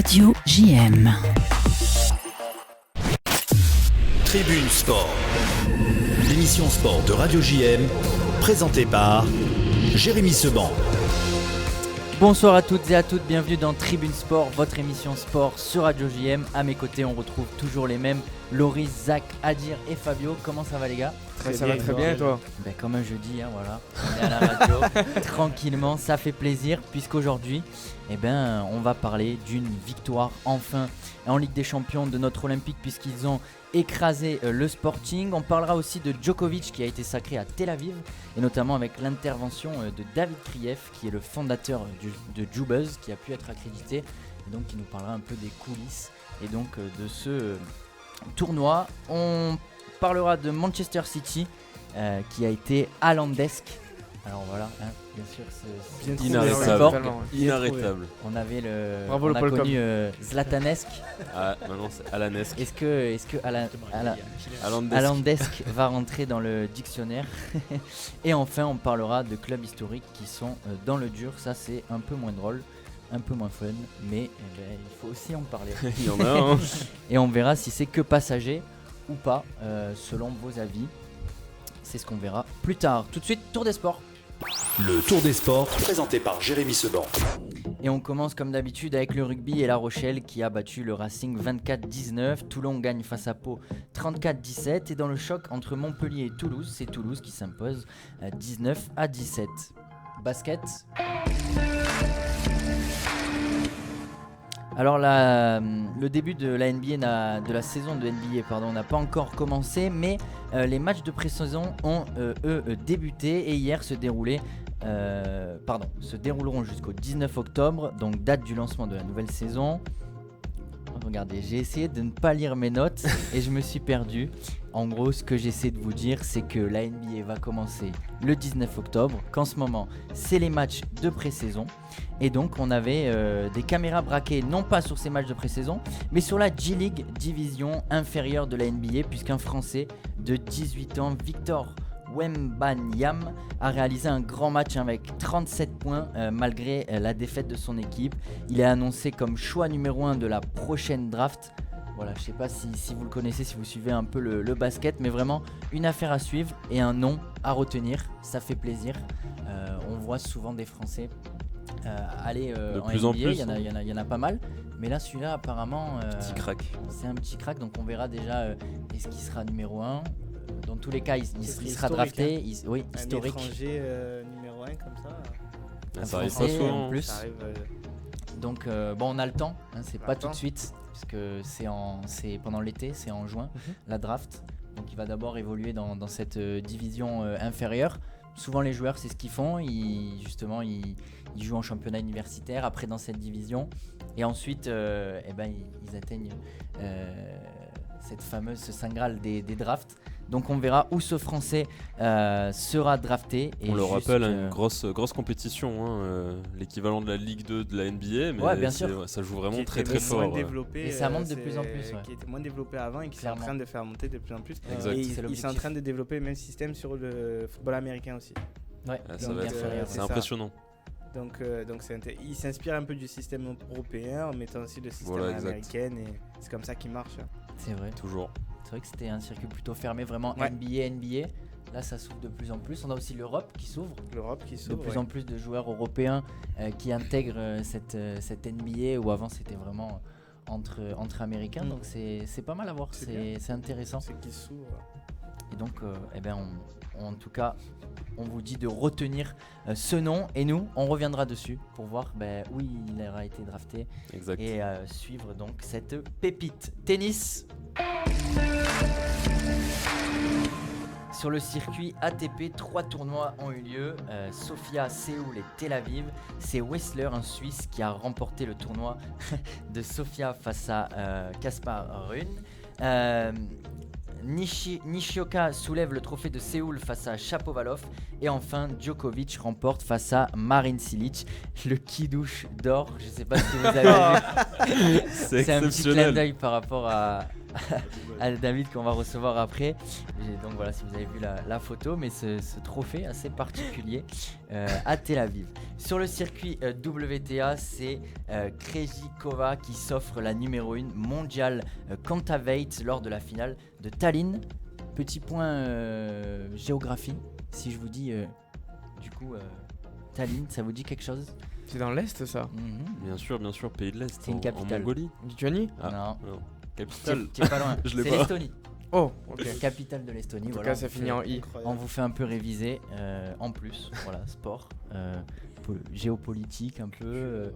Radio JM. Tribune Sport. L'émission sport de Radio JM, présentée par Jérémy Seban. Bonsoir à toutes et à toutes, bienvenue dans Tribune Sport, votre émission sport sur Radio JM. À mes côtés, on retrouve toujours les mêmes, Loris, Zach, Adir et Fabio. Comment ça va les gars ? Ça va très bien et toi ? Comme un jeudi, voilà, on est à la radio, tranquillement, ça fait plaisir puisqu'aujourd'hui, on va parler d'une victoire enfin en Ligue des Champions de notre Olympique puisqu'ils ont écrasé le Sporting. On parlera aussi de Djokovic qui a été sacré à Tel Aviv et notamment avec l'intervention de David Krief qui est le fondateur de Jubuzz qui a pu être accrédité et donc qui nous parlera un peu des coulisses et donc de ce tournoi. On parlera de Manchester City qui a été haalandesque. Alors voilà, bien sûr, c'est inarrêtable. On avait Bravo, on a connu Zlatanesque. Ah, maintenant c'est Alanesque. Est-ce que haalandesque va rentrer dans le dictionnaire? Et enfin, on parlera de clubs historiques qui sont dans le dur. Ça, c'est un peu moins drôle, un peu moins fun, mais il faut aussi en parler. Il y en a un. Et on verra si c'est que passager ou pas, selon vos avis. C'est ce qu'on verra plus tard. Tout de suite, Tour des Sports. Le Tour des Sports, présenté par Jérémy Seban. Et on commence comme d'habitude avec le rugby et La Rochelle qui a battu le Racing 24-19. Toulon gagne face à Pau 34-17. Et dans le choc entre Montpellier et Toulouse, c'est Toulouse qui s'impose 19-17. Basket. Alors le début de la NBA de la saison de NBA n'a pas encore commencé, mais les matchs de pré-saison ont débuté et hier se dérouleront jusqu'au 19 octobre, donc date du lancement de la nouvelle saison. Regardez, j'ai essayé de ne pas lire mes notes et je me suis perdu. En gros, ce que j'essaie de vous dire, c'est que la NBA va commencer le 19 octobre, qu'en ce moment, c'est les matchs de pré-saison. Et donc, on avait des caméras braquées, non pas sur ces matchs de pré-saison, mais sur la G-League, division inférieure de la NBA, puisqu'un Français de 18 ans, Victor Wembanyama, a réalisé un grand match avec 37 points malgré la défaite de son équipe. Il est annoncé comme choix numéro 1 de la prochaine draft. Voilà, je ne sais pas si vous le connaissez, si vous suivez un peu le basket, mais vraiment une affaire à suivre et un nom à retenir. Ça fait plaisir. On voit souvent des Français aller en plus NBA, en plus, il y en a pas mal. Mais là, celui-là, apparemment, petit crack. C'est un petit crack. Donc on verra déjà est-ce qu'il sera numéro 1. Dans tous les cas, il sera drafté. Oui, historique. Un étranger numéro 1 comme ça. Ça arrive pas souvent. En plus. Ça arrive, Donc on a le temps. C'est pas tout de suite, puisque c'est pendant l'été, c'est en juin, la draft. Donc il va d'abord évoluer dans cette division inférieure. Souvent les joueurs, c'est ce qu'ils font. Ils jouent en championnat universitaire, après dans cette division. Et ensuite, ils atteignent ce Saint Graal des drafts. Donc on verra où ce Français sera drafté. Et on le rappelle, une grosse compétition, l'équivalent de la Ligue 2 de la NBA, mais bien sûr. Ça joue vraiment très très fort. Et ça monte de plus en plus. Qui était moins développé avant et qui est en train de faire monter de plus en plus. Exact. Et ils sont en train de développer le même système sur le football américain aussi. Ouais, c'est impressionnant. Donc il s'inspire un peu du système européen en mettant aussi le système américain et c'est comme ça qu'il marche. C'est vrai. Toujours. C'est vrai que c'était un circuit plutôt fermé, vraiment NBA. Là, ça s'ouvre de plus en plus. On a aussi l'Europe qui s'ouvre. De plus en plus de joueurs européens qui intègrent cette NBA où avant c'était vraiment entre Américains. Donc c'est pas mal à voir. C'est intéressant. C'est qui s'ouvre. Et donc, en tout cas, on vous dit de retenir ce nom et nous, on reviendra dessus pour voir où il aura été drafté. Exact. Et suivre donc cette pépite. Tennis. Sur le circuit ATP, 3 tournois ont eu lieu. Sofia, Séoul et Tel Aviv. C'est Whistler, un Suisse, qui a remporté le tournoi de Sofia face à Kaspar Ruud. Nishioka soulève le trophée de Séoul face à Shapovalov. Et enfin, Djokovic remporte face à Marin Cilic le kidouche d'or. Je ne sais pas si vous avez vu. C'est un petit clin d'œil par rapport à à David qu'on va recevoir après. Donc voilà, si vous avez vu la photo, mais ce trophée assez particulier à Tel Aviv. Sur le circuit WTA, c'est Krejcikova qui s'offre la numéro 1 mondiale Quintaveit lors de la finale de Tallinn. Petit point géographie, si je vous dis du coup Tallinn, ça vous dit quelque chose? C'est dans l'Est, ça? Bien sûr, pays de l'Est. C'est une capitale. En Mongolie. Lituanie? Non. Capitale. T'es pas loin. Je l'ai C'est pas. l'Estonie. Oh, ok. Capitale de l'Estonie. En tout cas, ça finit en I. On vous fait un peu réviser en plus. Voilà, sport, géopolitique un peu,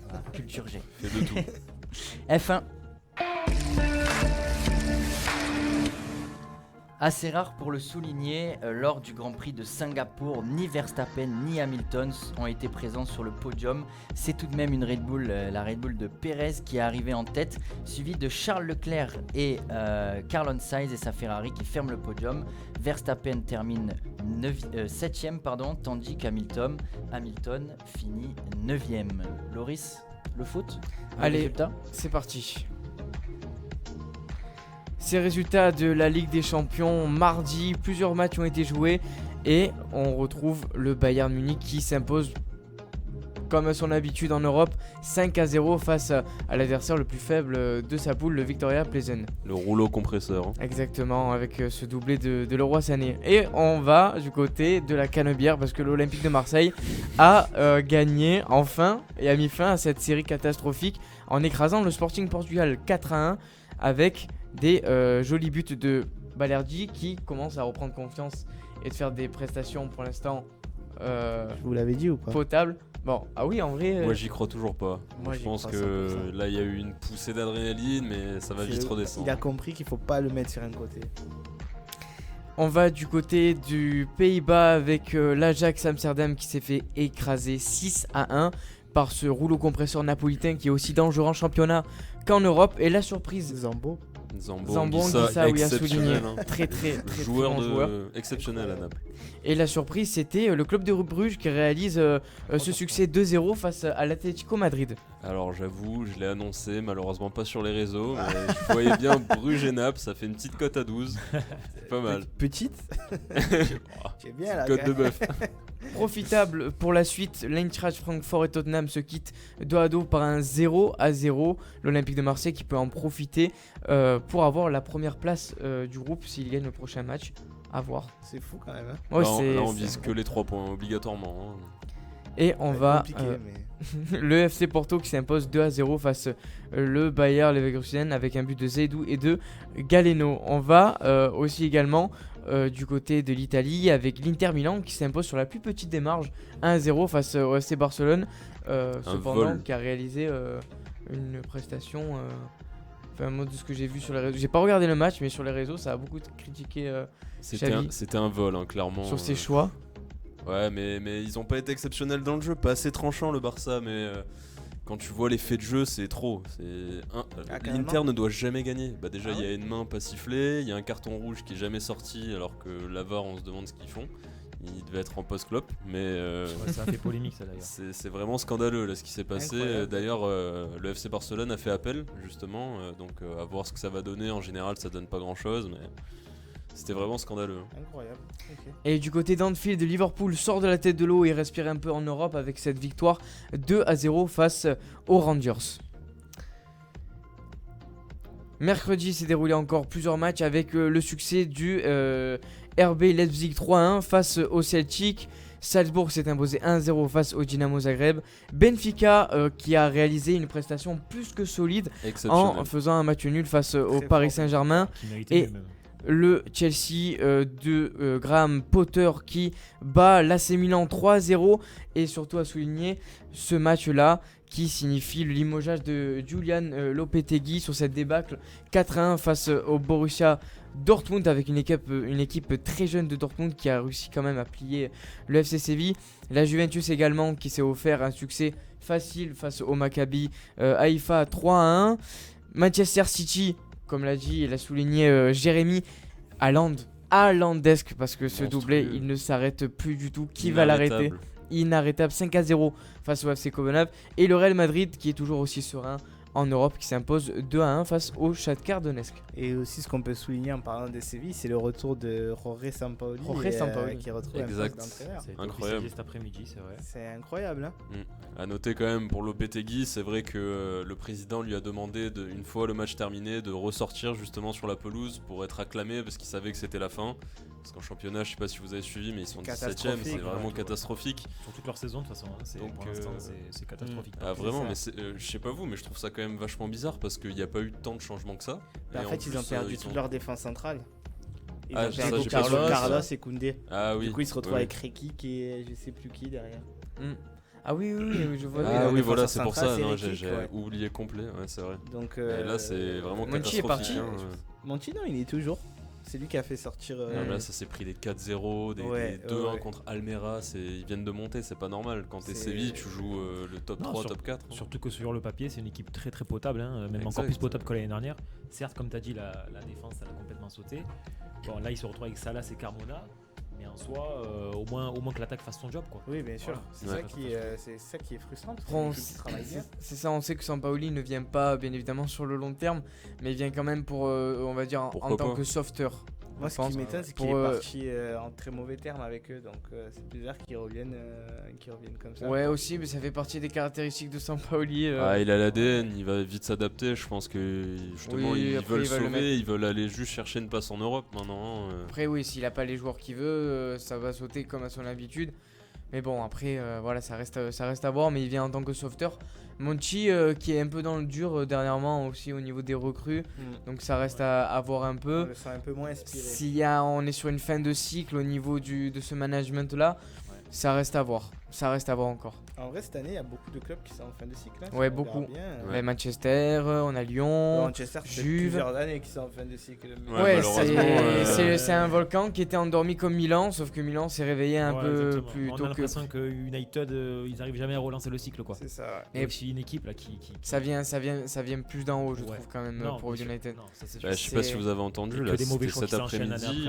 voilà, culture G. Fait de tout. F1. Assez rare pour le souligner, lors du Grand Prix de Singapour, ni Verstappen ni Hamilton ont été présents sur le podium. C'est tout de même une Red Bull, la Red Bull de Perez qui est arrivée en tête, suivie de Charles Leclerc et Carlos Sainz et sa Ferrari qui ferment le podium. Verstappen termine 7ème, tandis qu'Hamilton finit 9ème. Loris, le foot, allez, résultat c'est parti. Ces résultats de la Ligue des Champions, mardi, plusieurs matchs ont été joués et on retrouve le Bayern Munich qui s'impose comme à son habitude en Europe 5-0 face à l'adversaire le plus faible de sa poule, le Viktoria Plzen. Le rouleau compresseur. Exactement, avec ce doublé de Leroy Sané. Et on va du côté de la Canebière parce que l'Olympique de Marseille a gagné enfin et a mis fin à cette série catastrophique en écrasant le Sporting Portugal 4-1 avec des jolis buts de Balerdi qui commence à reprendre confiance et de faire des prestations pour l'instant vous l'avez dit ou pas? potables. Bon, ah oui, en vrai. Moi, j'y crois toujours pas. Moi, Je j'y pense crois que 100%. là, il y a eu une poussée d'adrénaline, mais ça va vite redescendre. Il a compris qu'il faut pas le mettre sur un côté. On va du côté du Pays-Bas avec l'Ajax Amsterdam qui s'est fait écraser 6-1 par ce rouleau compresseur napolitain qui est aussi dangereux en championnat qu'en Europe. Et la surprise, Zambo. Zambo Anguissa, oui, a souligné. exceptionnel, hein. Très Joueur bon joueur. exceptionnel à Naples. Et la surprise, c'était le club de Bruges qui réalise ce succès 2-0 face à l'Atlético Madrid. Alors j'avoue, je l'ai annoncé, malheureusement pas sur les réseaux, mais je voyais bien Bruges et Naples, ça fait une petite cote à 12. C'est pas mal. Petite. Tu es bien là. Cote de bœuf. Profitable pour la suite, l'Eintracht Francfort et Tottenham se quittent dos à dos par un 0-0. L'Olympique de Marseille qui peut en profiter pour avoir la première place du groupe s'il gagne le prochain match. À voir. C'est fou quand même. Hein. Ouais, Là, on vise que les 3 points obligatoirement. Hein. Et on va Compliqué, mais... le FC Porto qui s'impose 2-0 face le Bayer Leverkusen avec un but de Zeidou et de Galeno. On va aussi également du côté de l'Italie avec l'Inter Milan qui s'impose sur la plus petite des marges 1-0 face au FC Barcelone. Cependant qui a réalisé une prestation... Enfin, moi, de ce que j'ai vu sur les réseaux, j'ai pas regardé le match, mais sur les réseaux, ça a beaucoup critiqué C'était un vol, hein, clairement. sur ses choix. Ouais, mais ils ont pas été exceptionnels dans le jeu, pas assez tranchant le Barça, mais quand tu vois les faits de jeu, c'est trop. L'Inter ne doit jamais gagner. Bah déjà, il y a une main pas sifflée, il y a un carton rouge qui est jamais sorti, alors que la VAR, on se demande ce qu'ils font. Il devait être en post-clop, mais ça a fait polémique ça d'ailleurs. c'est vraiment scandaleux là ce qui s'est passé. D'ailleurs, le FC Barcelone a fait appel justement, donc à voir ce que ça va donner. En général, ça donne pas grand-chose, mais c'était vraiment scandaleux. Incroyable. Okay. Et du côté d'Anfield, Liverpool sort de la tête de l'eau et respire un peu en Europe avec cette victoire 2-0 face aux Rangers. Mercredi s'est déroulé encore plusieurs matchs avec le succès du RB Leipzig 3-1 face au Celtic. Salzbourg s'est imposé 1-0 face au Dynamo Zagreb. Benfica qui a réalisé une prestation plus que solide en faisant un match nul face au Paris Saint-Germain. Et le Chelsea de Graham Potter qui bat l'AC Milan 3-0. Et surtout à souligner ce match-là qui signifie le limogeage de Julian Lopetegui sur cette débâcle 4-1 face au Borussia Dortmund avec une équipe très jeune de Dortmund qui a réussi quand même à plier le FC Séville. La Juventus également qui s'est offert un succès facile face au Maccabi Haïfa 3-1. Manchester City, comme l'a dit et l'a souligné Jérémy, Haalandesque parce que ce doublé il ne s'arrête plus du tout. Qui va l'arrêter? Inarrêtable 5-0 face au FC Copenhague. Et le Real Madrid qui est toujours aussi serein en Europe qui s'impose 2-1 face au Shakhtar Donetsk. Et aussi ce qu'on peut souligner en parlant de Séville, c'est le retour de Jorge Sampaoli, qui retrouve un poste d'entraîneur. C'est incroyable. Cet après-midi, c'est vrai. C'est incroyable. À noter quand même pour Lopetegui, c'est vrai que le président lui a demandé une fois le match terminé de ressortir justement sur la pelouse pour être acclamé parce qu'il savait que c'était la fin. Parce qu'en championnat, je sais pas si vous avez suivi, mais ils sont 17ème, c'est vraiment catastrophique. Sur toute leur saison, de toute façon, pour l'instant, c'est catastrophique. Vraiment, mais je sais pas vous, mais je trouve ça quand même vachement bizarre parce qu'il n'y a pas eu tant de changements que ça. En fait, ils ont perdu toute leur défense centrale. Ils ont perdu Carlos et Koundé. Ah oui. Du coup, ils se retrouvent avec Rekik et je sais plus qui derrière. Ah oui, je vois. Ah oui, voilà, c'est pour ça. J'ai oublié complet, ouais, c'est vrai. Donc, et là, c'est vraiment Monchi est parti. Monchi, non, il est toujours. C'est lui qui a fait sortir. Non, là, ça s'est pris des 4-0, des 2-1 contre Almeria. Ils viennent de monter, c'est pas normal. Quand t'es Séville, tu joues le top 3, top 4. Surtout que sur le papier, c'est une équipe très très potable, même encore plus potable que l'année dernière. Certes, comme tu as dit, la défense, elle a complètement sauté. Bon, là, ils se retrouvent avec Salas et Carmona. Mais en soi, au moins que l'attaque fasse son job, quoi. Oui, bien sûr. Voilà. C'est ça qui est frustrant. C'est ça, on sait que Sampaoli ne vient pas, bien évidemment, sur le long terme, mais il vient quand même pour, on va dire, en tant que sauveteur. Moi, ce qui m'étonne, c'est qu'il est parti en très mauvais termes avec eux, donc c'est bizarre qu'ils reviennent comme ça. Ouais, aussi, mais ça fait partie des caractéristiques de Sampaoli. Il a l'ADN, il va vite s'adapter. Je pense que justement, ils veulent sauver, ils veulent aller juste chercher une place en Europe maintenant. Après, oui, s'il a pas les joueurs qu'il veut, ça va sauter comme à son habitude. Mais bon, après, voilà, ça reste à voir, mais il vient en tant que sauveteur. Monchi qui est un peu dans le dur dernièrement aussi au niveau des recrues, donc ça reste à voir un peu. On le sent un peu moins inspiré. On est sur une fin de cycle au niveau de ce management là, ça reste à voir. Ça reste à voir encore. En vrai, cette année, il y a beaucoup de clubs qui sont en fin de cycle. Ouais, beaucoup. Bien, Manchester, on a Lyon, Manchester, Juve. Plusieurs années qui sont en fin de cycle. Ouais, c'est un volcan qui était endormi comme Milan, sauf que Milan s'est réveillé un peu plus tôt. On a l'impression que United, ils n'arrivent jamais à relancer le cycle, quoi. C'est ça. Et aussi une équipe là qui... Ça vient plus d'en haut, je trouve quand même pour United. Je sais pas si vous avez entendu là, c'était cet après-midi,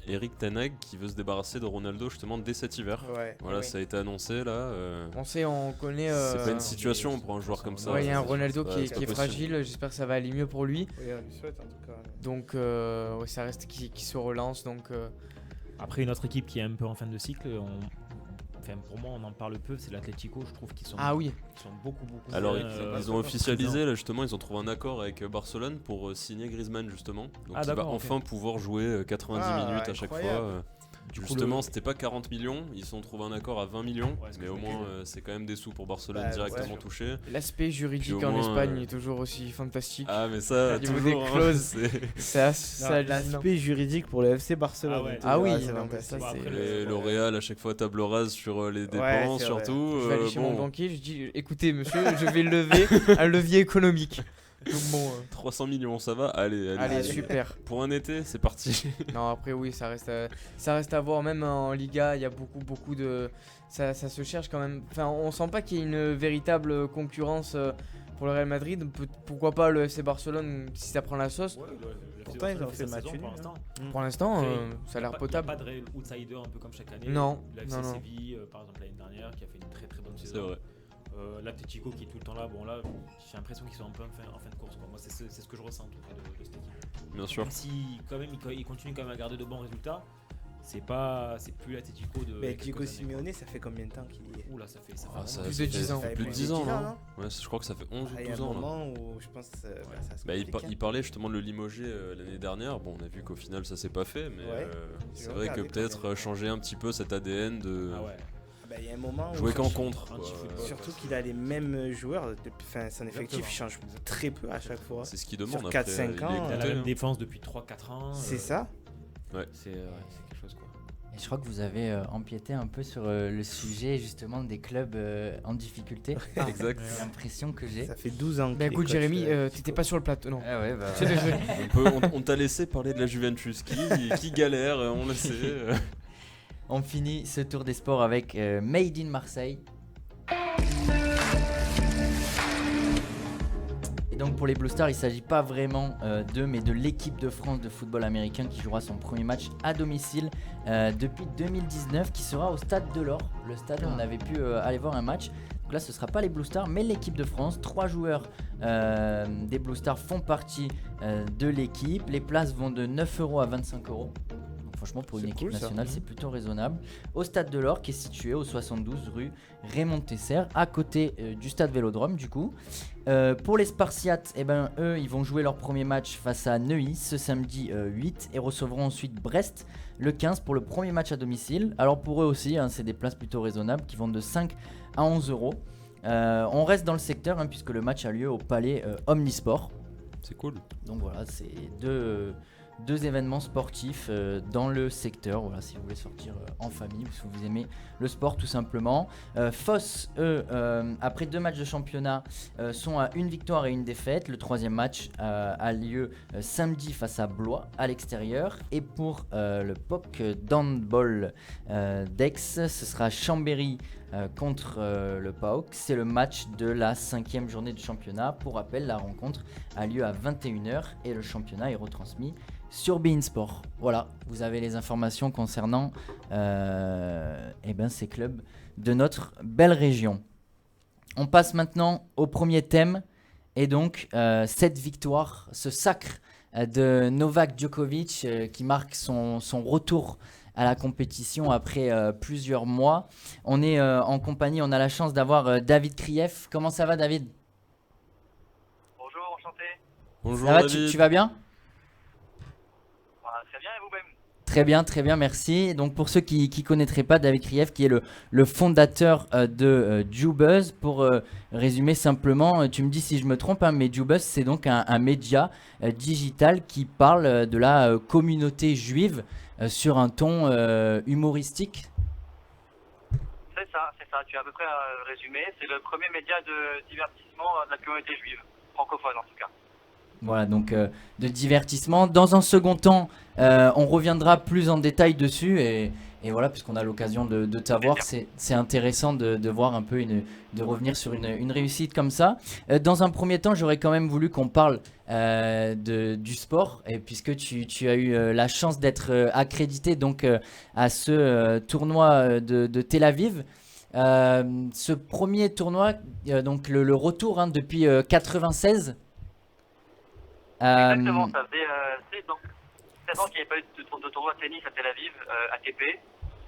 Eric Ten Hag qui veut se débarrasser de Ronaldo justement dès cet hiver. Voilà, ça a été annoncé là. On connaît. C'est pas une situation pour un joueur comme ça. Ouais, il y a un Ronaldo qui est fragile. J'espère que ça va aller mieux pour lui. Oui, on lui souhaite en tout cas. Donc, ça reste qui se relance. Donc. Après, une autre équipe qui est un peu en fin de cycle, pour moi, on en parle peu, c'est l'Atlético. Je trouve qu'ils sont. Ah oui. Ils sont beaucoup. Alors, ils ont officialisé là justement, ils ont trouvé un accord avec Barcelone pour signer Griezmann justement. Donc, il va enfin pouvoir jouer 90 minutes à chaque fois. Justement, c'était pas 40 millions, ils ont trouvé un accord à 20 millions, mais au moins c'est quand même des sous pour Barcelone directement touchés. L'aspect juridique en Espagne est toujours aussi fantastique. Ah, mais ça, au niveau des clauses, c'est l'aspect juridique pour le FC Barcelone. Ah oui, c'est fantastique. Et le Real, à chaque fois, table rase sur les dépenses, surtout. Je vais aller chez mon banquier, je dis écoutez, monsieur, je vais lever un levier économique. Donc bon, 300 millions, ça va? Allez, super. Pour un été, c'est parti. Non, après oui, ça reste à voir. Même en Liga, il y a beaucoup de... Ça se cherche quand même. Enfin, on sent pas qu'il y ait une véritable concurrence pour le Real Madrid. Pourquoi pas le FC Barcelone si ça prend la sauce. Pourtant, ils ont fait match pour l'instant, ça a l'air potable. Il n'y a pas de réel outsider un peu comme chaque année. Non. Le FC Séville, par exemple, l'année dernière, qui a fait une très très bonne saison. C'est vrai. L'Atlético qui est tout le temps là, bon là j'ai l'impression qu'ils sont un peu en fin de course, quoi. Moi c'est ce que je ressens en tout cas de cette équipe. Bien sûr. Même si quand même ils continuent quand même à garder de bons résultats, c'est plus l'Atlético de... Mais Diego Simeone, ça fait combien de temps qu'il y est? Oula, ça fait plus de 10 ans. Plus de 10 ans, non? Ouais, je crois que ça fait 11 ou 12 ans. Il y a un moment où je pense il parlait justement de le limoger l'année dernière. Bon, on a vu qu'au final ça s'est pas fait, mais c'est vrai que peut-être changer un petit peu cet ADN de... Il y a un moment jouer qu'en contre. Surtout qu'il a les mêmes joueurs. Son effectif change très peu à chaque fois. C'est ce qu'il demande. Sur 4-5 ans. Il a la même défense depuis 3-4 ans. C'est ça. Ouais. C'est quelque chose, quoi. Et je crois que vous avez empiété un peu sur le sujet justement des clubs en difficulté. Exact. J'ai l'impression que j'ai. Ça fait 12 ans. Écoute Jérémy, t'étais pas sur le plateau, non? Ah ouais, on t'a laissé parler de la Juventus qui galère, on le sait. On finit ce tour des sports avec Made in Marseille. Et donc pour les Blue Stars, il ne s'agit pas vraiment d'eux, mais de l'équipe de France de football américain qui jouera son premier match à domicile depuis 2019, qui sera au Stade de l'Or, le stade où on avait pu aller voir un match. Donc là, ce ne sera pas les Blue Stars, mais l'équipe de France. 3 joueurs des Blue Stars font partie de l'équipe. Les places vont de 9 € à 25 €. Franchement, pour une équipe nationale, c'est plutôt raisonnable. Au Stade de l'Or, qui est situé au 72 rue Raymond Tesser, à côté du Stade Vélodrome, du coup. Pour les Spartiates, eux, ils vont jouer leur premier match face à Neuilly ce samedi 8 et recevront ensuite Brest le 15 pour le premier match à domicile. Alors pour eux aussi, c'est des places plutôt raisonnables qui vont de 5 à 11 €. On reste dans le secteur puisque le match a lieu au Palais Omnisport. C'est cool. Donc voilà, c'est deux événements sportifs dans le secteur, voilà, si vous voulez sortir en famille ou si vous aimez le sport tout simplement. Foss, eux, après 2 matchs de championnat, sont à 1 victoire et 1 défaite. Le 3e match a lieu samedi face à Blois à l'extérieur. Et pour le POC d'handball d'Aix, ce sera Chambéry contre le PAOK. C'est le match de la 5e journée du championnat. Pour rappel, la rencontre a lieu à 21 h et le championnat est retransmis sur beIN Sport. Voilà, vous avez les informations concernant ces clubs de notre belle région. On passe maintenant au premier thème et donc cette victoire, ce sacre de Novak Djokovic qui marque son retour à la compétition après plusieurs mois. On est en compagnie, on a la chance d'avoir David Krief. Comment ça va, David ? Bonjour, enchanté. Bonjour, ça va, David. tu vas bien ? Très bien, et vous-même ? Très bien, merci. Donc pour ceux qui ne connaîtraient pas, David Krief, qui est le fondateur de JuBuzz. Pour résumer simplement, tu me dis si je me trompe, mais JuBuzz, c'est donc un média digital qui parle de la communauté juive sur un ton humoristique. C'est ça, tu as à peu près résumé. C'est le premier média de divertissement de la communauté juive, francophone en tout cas. Voilà, donc de divertissement. Dans un second temps, on reviendra plus en détail dessus et voilà, puisqu'on a l'occasion de t'avoir, c'est intéressant de voir un peu, de revenir sur une réussite comme ça. Dans un premier temps, j'aurais quand même voulu qu'on parle du sport, et puisque tu as eu la chance d'être accrédité donc à ce tournoi de Tel Aviv. Ce premier tournoi, donc le retour depuis 96. Exactement, ça faisait 16 ans qu'il n'y avait pas eu de tournoi de tennis à Tel Aviv, ATP.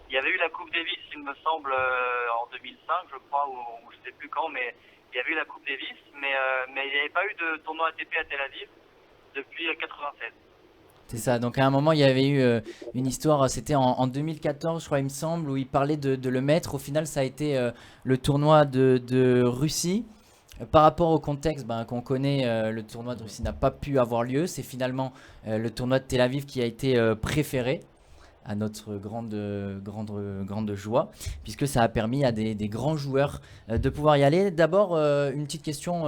Il y avait eu la Coupe Davis, il me semble, en 2005, je crois, ou je ne sais plus quand, mais il y avait eu la Coupe Davis, mais il n'y avait pas eu de tournoi ATP à Tel Aviv depuis 96. C'est ça, donc à un moment il y avait eu une histoire, c'était en 2014 je crois il me semble, où il parlait de le mettre. Au final ça a été le tournoi de Russie. Par rapport au contexte qu'on connaît, le tournoi de Russie n'a pas pu avoir lieu. C'est finalement le tournoi de Tel Aviv qui a été préféré, à notre grande joie, puisque ça a permis à des grands joueurs de pouvoir y aller. D'abord, une petite question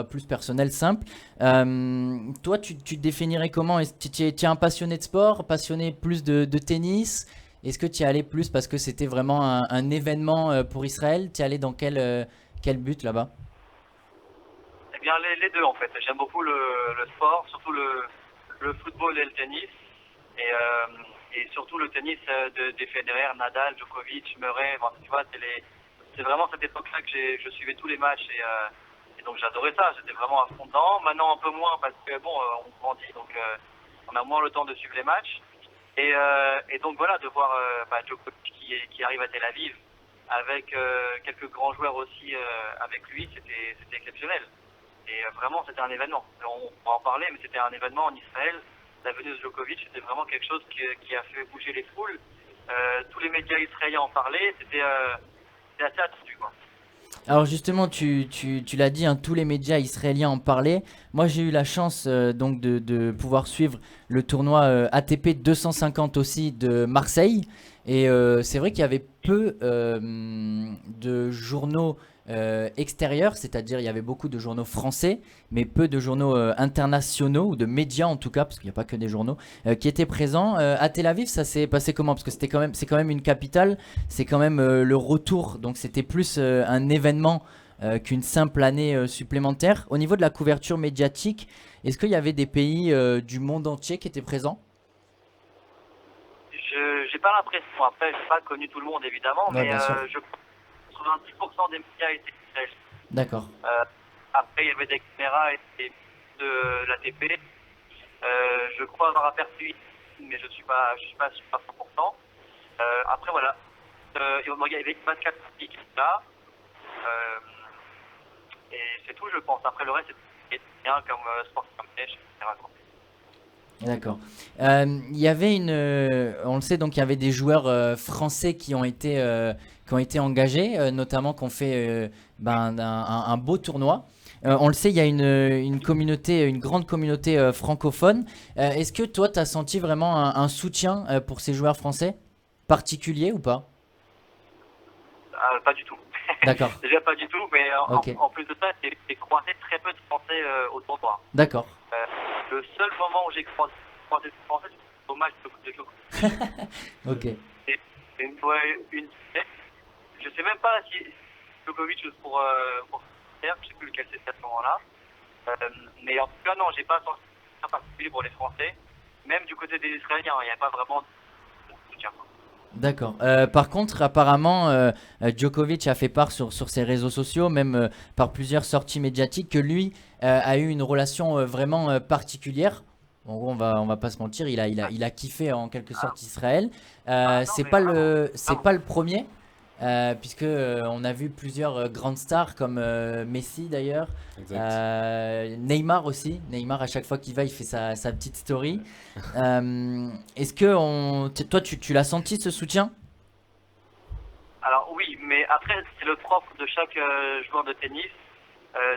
plus personnelle, simple. Toi, tu te définirais comment ? Tu es un passionné de sport, passionné plus de tennis ? Est-ce que tu y allais plus parce que c'était vraiment un événement pour Israël ? Tu y allais dans quel but là-bas ? Eh bien, les deux en fait. J'aime beaucoup le sport, surtout le football et le tennis. Et surtout le tennis des Federer, Nadal, Djokovic, Murray. Enfin, tu vois, c'est vraiment cette époque-là que je suivais tous les matchs et donc j'adorais ça. J'étais vraiment à fond dedans. Maintenant un peu moins parce que on grandit, donc on a moins le temps de suivre les matchs. Et donc voilà, de voir Djokovic qui arrive à Tel Aviv avec quelques grands joueurs aussi avec lui, c'était exceptionnel. Et vraiment, c'était un événement. On va en parler, mais c'était un événement en Israël. La venue de Djokovic, c'était vraiment quelque chose qui a fait bouger les foules. Tous les médias israéliens en parlaient. C'était assez attendu, quoi. Alors justement, tu l'as dit, tous les médias israéliens en parlaient. Moi, j'ai eu la chance donc de pouvoir suivre le tournoi ATP 250 aussi de Marseille. Et c'est vrai qu'il y avait peu de journaux extérieurs, c'est-à-dire il y avait beaucoup de journaux français, mais peu de journaux internationaux, ou de médias en tout cas, parce qu'il n'y a pas que des journaux, qui étaient présents. À Tel Aviv, ça s'est passé comment ? Parce que c'est quand même une capitale, c'est quand même le retour, donc c'était plus un événement qu'une simple année supplémentaire. Au niveau de la couverture médiatique, est-ce qu'il y avait des pays du monde entier qui étaient présents? J'ai pas l'impression. Après, j'ai pas connu tout le monde évidemment, Ouais, mais bien sûr. je 90% des médias étaient israéliens. D'accord. Après, il y avait des caméras et de l'ATP. Je crois avoir aperçu, mais je suis pas sûr à 100%. Après, voilà. Il y avait 24 pays qui étaient là. Et c'est tout, je pense. Après, le reste, c'est bien comme sport comme pêche, etc. quoi. D'accord. Il y avait on le sait, donc il y avait des joueurs français qui ont été engagés, notamment qui ont fait un beau tournoi. On le sait, il y a une grande communauté francophone. Est-ce que toi, tu as senti vraiment un soutien pour ces joueurs français particulier ou pas? Pas du tout. D'accord. Déjà pas du tout, mais Ok. en plus de ça, j'ai croisé très peu de Français au tournoi. D'accord. Le seul moment où j'ai croisé des Français, c'est au match de Djokovic. Ok. Une fois, je sais même pas si Djokovic pour faire, je sais plus lequel c'était à ce moment-là. Mais en tout cas, non, j'ai pas senti un particulier pour les Français. Même du côté des Israéliens, il n'y a pas vraiment de soutien. D'accord. Par contre, apparemment, Djokovic a fait part sur ses réseaux sociaux, même par plusieurs sorties médiatiques, que lui a eu une relation vraiment particulière. En gros, on va pas se mentir, il a kiffé en quelque sorte Israël. C'est pas le premier, puisque on a vu plusieurs grandes stars comme Messi d'ailleurs, Neymar aussi. Neymar, à chaque fois qu'il va, il fait sa petite story. Est-ce que toi, tu l'as senti ce soutien? Alors oui, mais après, c'est le propre de chaque joueur de tennis.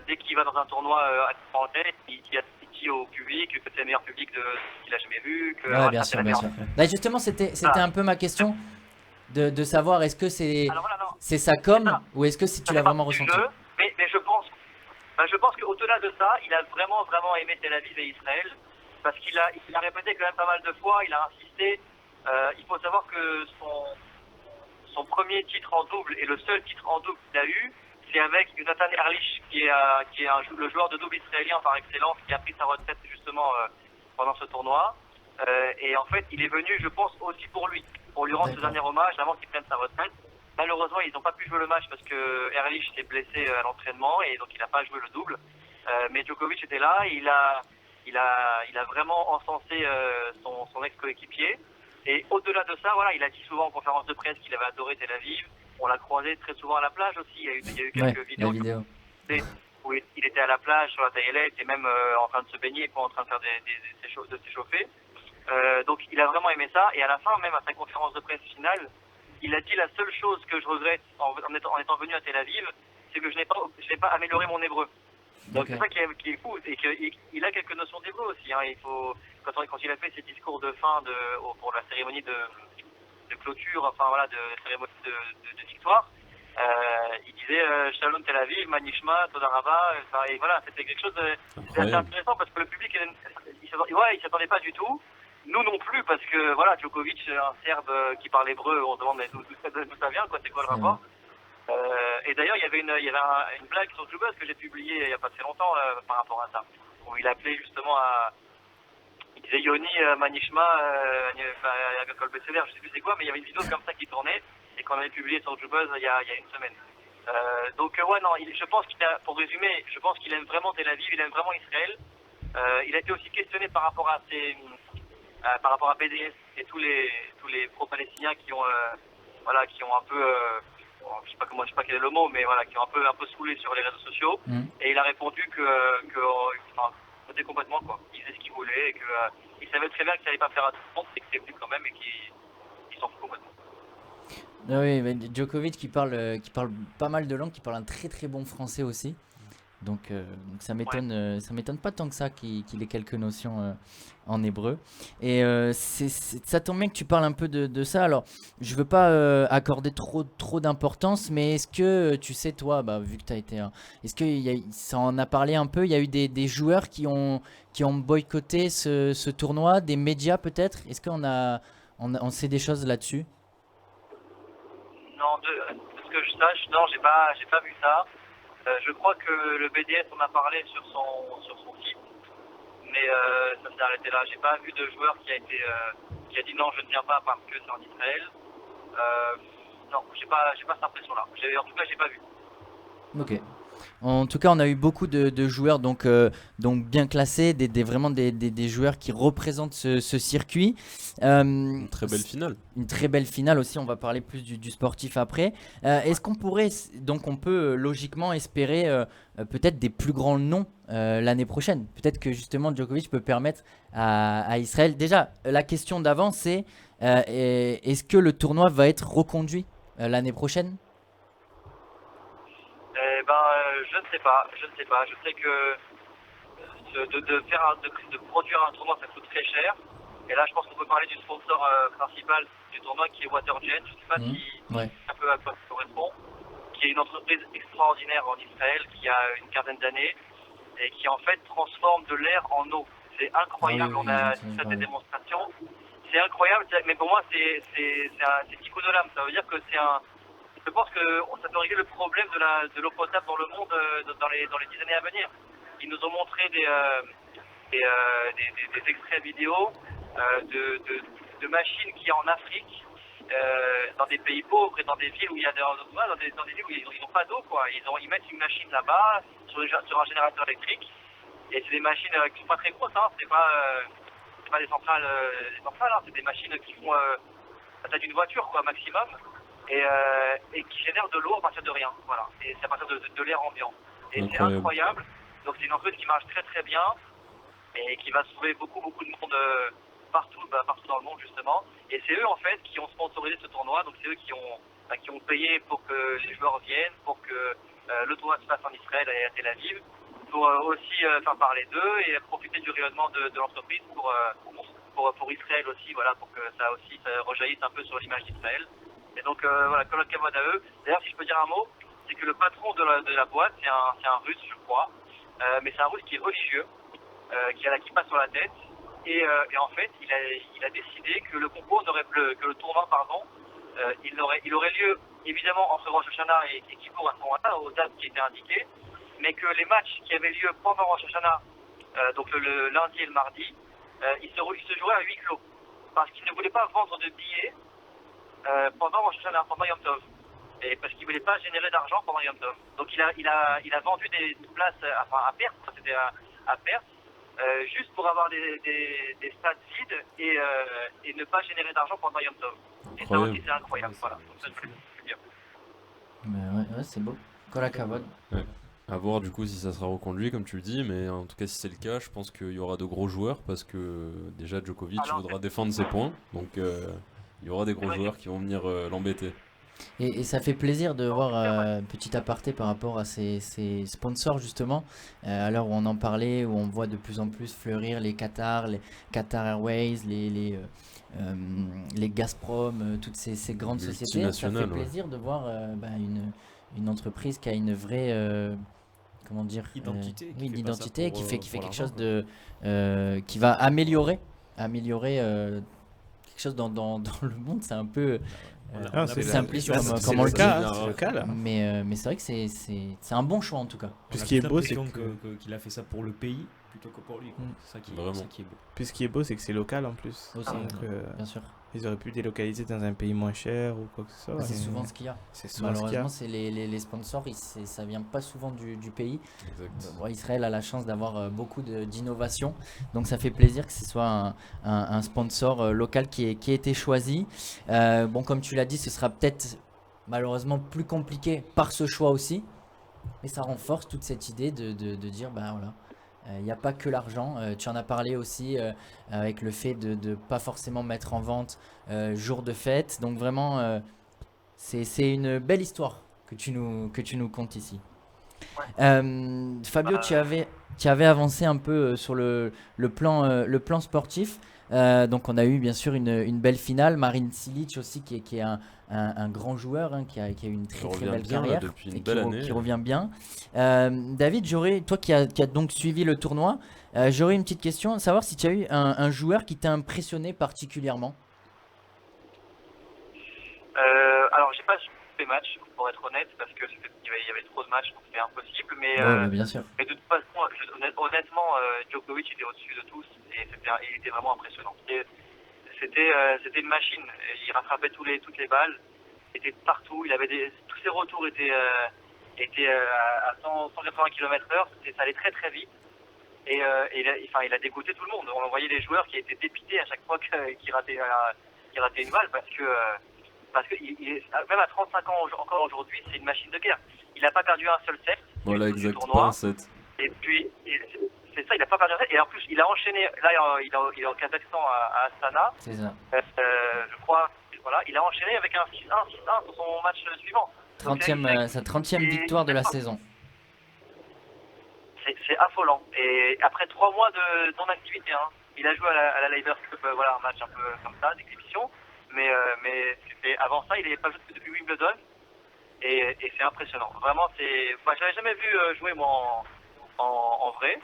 Dès qu'il va dans un tournoi à l'étranger, il dit au public que c'est le meilleur public qu'il a jamais vu. Que, Ouais, bien sûr, bien sûr. Là, justement, c'était un peu ma question de savoir est-ce que Alors voilà, non. c'est ça comme ou est-ce que tu l'as vraiment ressenti? Mais je pense qu'au-delà de ça, il a vraiment aimé Tel Aviv et Israël parce qu'il a répété quand même pas mal de fois, il a insisté. Il faut savoir que son premier titre en double et le seul titre en double qu'il a eu, c'est avec Jonathan Erlich, qui est le joueur de double israélien par excellence, qui a pris sa retraite justement pendant ce tournoi. Et en fait, il est venu, je pense, aussi pour lui rendre ce dernier hommage avant qu'il prenne sa retraite. Malheureusement, ils n'ont pas pu jouer le match parce que Erlich s'est blessé à l'entraînement et donc il n'a pas joué le double. Mais Djokovic était là, il a vraiment encensé son ex-coéquipier. Et au-delà de ça, voilà, il a dit souvent en conférence de presse qu'il avait adoré Tel Aviv. On l'a croisé très souvent à la plage aussi. Il y a eu quelques vidéos où il était à la plage sur la taillelette et même en train de se baigner, en train de faire de s'échauffer. Donc il a vraiment aimé ça. Et à la fin, même à sa conférence de presse finale, il a dit la seule chose que je regrette en étant venu à Tel Aviv, c'est que je n'ai pas amélioré mon hébreu. Donc c'est ça qui est fou, c'est qu'il a quelques notions d'hébreu aussi. Hein. Quand il a fait ses discours de fin pour la cérémonie de clôture, enfin voilà, de cérémonie de victoire, il disait Shalom Tel Aviv, Manishma, Toda Rabba, et voilà, c'était quelque chose assez intéressant parce que le public, il s'attendait pas du tout. Nous non plus, parce que voilà, Djokovic, un Serbe qui parle hébreu, on se demande d'où ça vient, quoi, c'est quoi le rapport. Et d'ailleurs, il y avait une blague sur Jubuzz que j'ai publiée il n'y a pas très longtemps par rapport à ça, où il appelait justement il disait Yoni, Manishma, Agakol Besseler, je sais plus c'est quoi, mais il y avait une vidéo comme ça qui tournait et qu'on avait publiée sur Jubuzz il y a une semaine. Donc ouais, non, je pense pour résumer, je pense qu'il aime vraiment Tel Aviv, il aime vraiment Israël. Il a été aussi questionné par rapport à BDS et tous les pro-palestiniens qui ont un peu je sais pas quel est le mot, mais voilà, qui ont un peu saoulé sur les réseaux sociaux. Et il a répondu que c'était complètement quoi. Il faisait ce qu'il voulait et qu'il savait très bien qu'il n'allait pas faire à tout le monde, et qu'il était venu quand même et qu'il s'en fout complètement. Oui, mais Djokovic qui parle pas mal de langues, qui parle un très très bon français aussi. Donc ça m'étonne pas tant que ça qu'il ait quelques notions en hébreu. Et ça tombe bien que tu parles un peu de ça. Alors, je veux pas accorder trop d'importance, mais est-ce que tu sais, toi, vu que tu as été est-ce que ça en a parlé un peu? Il y a eu des joueurs qui ont boycotté ce tournoi, des médias peut-être? Est-ce qu'on sait des choses là-dessus? Non, de ce que je sache, non, j'ai pas vu ça. Je crois que le BDS en a parlé sur son site, mais ça s'est arrêté là. J'ai pas vu de joueur qui a dit non, je ne viens pas parce que c'est en Israël. Non, j'ai pas cette impression-là. En tout cas, j'ai pas vu. Ok. En tout cas, on a eu beaucoup de joueurs donc bien classés, vraiment des joueurs qui représentent ce circuit. Une très belle finale. Une très belle finale aussi, on va parler plus du sportif après. Est-ce qu'on pourrait, donc on peut logiquement espérer peut-être des plus grands noms l'année prochaine? Peut-être que justement Djokovic peut permettre à Israël. Déjà, la question d'avant c'est est-ce que le tournoi va être reconduit l'année prochaine? Je ne sais pas. Je sais que de produire un tournoi, ça coûte très cher. Et là, je pense qu'on peut parler du sponsor principal du tournoi qui est Waterjet. Je ne sais pas si un peu à quoi ça correspond. Qui est une entreprise extraordinaire en Israël qui a une quinzaine d'années et qui en fait transforme de l'air en eau. C'est incroyable. On a fait des démonstrations. C'est incroyable. Mais pour moi, c'est petit coup de l'âme. Ça veut dire que je pense que ça peut régler le problème de l'eau potable dans le monde dans les 10 années à venir. Ils nous ont montré des extraits vidéo de machines qui en Afrique, dans des pays pauvres et dans des villes où il y a dans des villes où ils n'ont pas d'eau quoi. Ils mettent une machine là-bas sur un générateur électrique et c'est des machines qui sont pas très grosses. C'est pas des centrales, c'est des machines qui font la taille d'une voiture quoi maximum. Et qui génère de l'eau à partir de rien, voilà. Et c'est à partir de l'air ambiant. Et c'est incroyable. Donc c'est une entreprise qui marche très très bien et qui va sauver beaucoup de monde partout dans le monde justement. Et c'est eux en fait qui ont sponsorisé ce tournoi. Donc c'est eux qui ont payé pour que les joueurs viennent, pour que le tournoi se passe en Israël et à Tel Aviv, pour aussi faire parler d'eux et profiter du rayonnement de l'entreprise pour Israël aussi, voilà, pour que ça rejaillisse un peu sur l'image d'Israël. Et donc voilà, Kolot Kavod à eux. D'ailleurs, si je peux dire un mot, c'est que le patron de la boîte, c'est un russe, je crois, mais c'est un russe qui est religieux, qui a la kippa sur la tête, et en fait, il a décidé que le tournoi, il aurait lieu évidemment entre Rosh Hashanah et Kippour à ce moment-là, aux dates qui étaient indiquées, mais que les matchs qui avaient lieu pendant Rosh Hashanah, donc le lundi et le mardi, ils se jouaient à huis clos, parce qu'ils ne voulaient pas vendre de billets pendant Rosh Hashanah, pendant Yom Tov, et parce qu'il voulait pas générer d'argent pendant Yom Tov. Donc il a vendu des places à perte, c'était à perte, juste pour avoir des stades vides et ne pas générer d'argent pendant Yom Tov. Et ça aussi c'est incroyable, voilà. C'est bien. Ouais, c'est beau. Kolot Kavod. Ouais. À voir du coup si ça sera reconduit comme tu le dis, mais en tout cas si c'est le cas, je pense qu'il y aura de gros joueurs parce que déjà Djokovic voudra défendre ses points, donc il y aura des gros joueurs qui vont venir l'embêter. Et ça fait plaisir de voir petit aparté par rapport à ces sponsors justement, à l'heure où on en parlait, où on voit de plus en plus fleurir les Qatar Airways, les Gazprom, toutes ces grandes sociétés. Ça fait plaisir de voir une entreprise qui a une vraie identité, qui fait quelque chose qui va améliorer quelque chose dans le monde. C'est un peu c'est simpliste comme le cas, mais c'est vrai que c'est un bon choix en tout cas. Puis ce qui est beau, c'est qu'il a fait ça pour le pays plutôt que pour lui. C'est ça qui est beau. Puis ce qui est beau, c'est que c'est local en plus. Aussi, bien sûr. Ils auraient pu délocaliser dans un pays moins cher ou quoi que ce soit. C'est souvent ce qu'il y a. Malheureusement, c'est les sponsors, ça vient pas souvent du pays. Israël a la chance d'avoir beaucoup d'innovation, donc ça fait plaisir que ce soit un sponsor local qui ait été choisi. Bon, comme tu l'as dit, ce sera peut-être malheureusement plus compliqué par ce choix aussi, mais ça renforce toute cette idée de dire voilà. Il n'y a pas que l'argent, tu en as parlé aussi avec le fait de ne pas forcément mettre en vente jour de fête. Donc vraiment, c'est une belle histoire que tu nous contes ici. Fabio, tu avais avancé un peu sur le plan sportif. Donc on a eu bien sûr une belle finale. Marin Cilic aussi qui est un grand joueur, qui a eu une très belle carrière et qui revient bien. David, toi qui as donc suivi le tournoi, j'aurais une petite question, savoir si tu as eu un joueur qui t'a impressionné particulièrement. Alors les matchs, pour être honnête, parce que il y avait trop de matchs, donc c'était impossible. Mais, bien sûr. mais de toute façon, honnêtement, Djokovic il est au-dessus de tous et il était vraiment impressionnant. C'était une machine. Il rattrapait toutes les balles, il était partout. Tous ses retours étaient à 180 km/h. Ça allait très très vite. Et il a dégoûté tout le monde. On voyait les joueurs qui étaient dépités à chaque fois qu'il ratait une balle parce que même à 35 ans encore aujourd'hui, c'est une machine de guerre. Il n'a pas perdu un seul set. Voilà, exactement, pas un set. Et puis, c'est ça, il n'a pas perdu un set. Et en plus, il a enchaîné. Là, il est en Kazakhstan à Astana. C'est ça. Je crois. Voilà, il a enchaîné avec un 6-1, 6-1 sur son match suivant. Sa 30e victoire de la saison. C'est affolant. Et après 3 mois de non-activité, hein, il a joué à la Laver Cup, voilà, un match un peu comme ça, d'exhibition. Mais avant ça, il n'avait pas joué depuis Wimbledon. Et c'est impressionnant. Vraiment, je l'avais jamais vu jouer moi en vrai.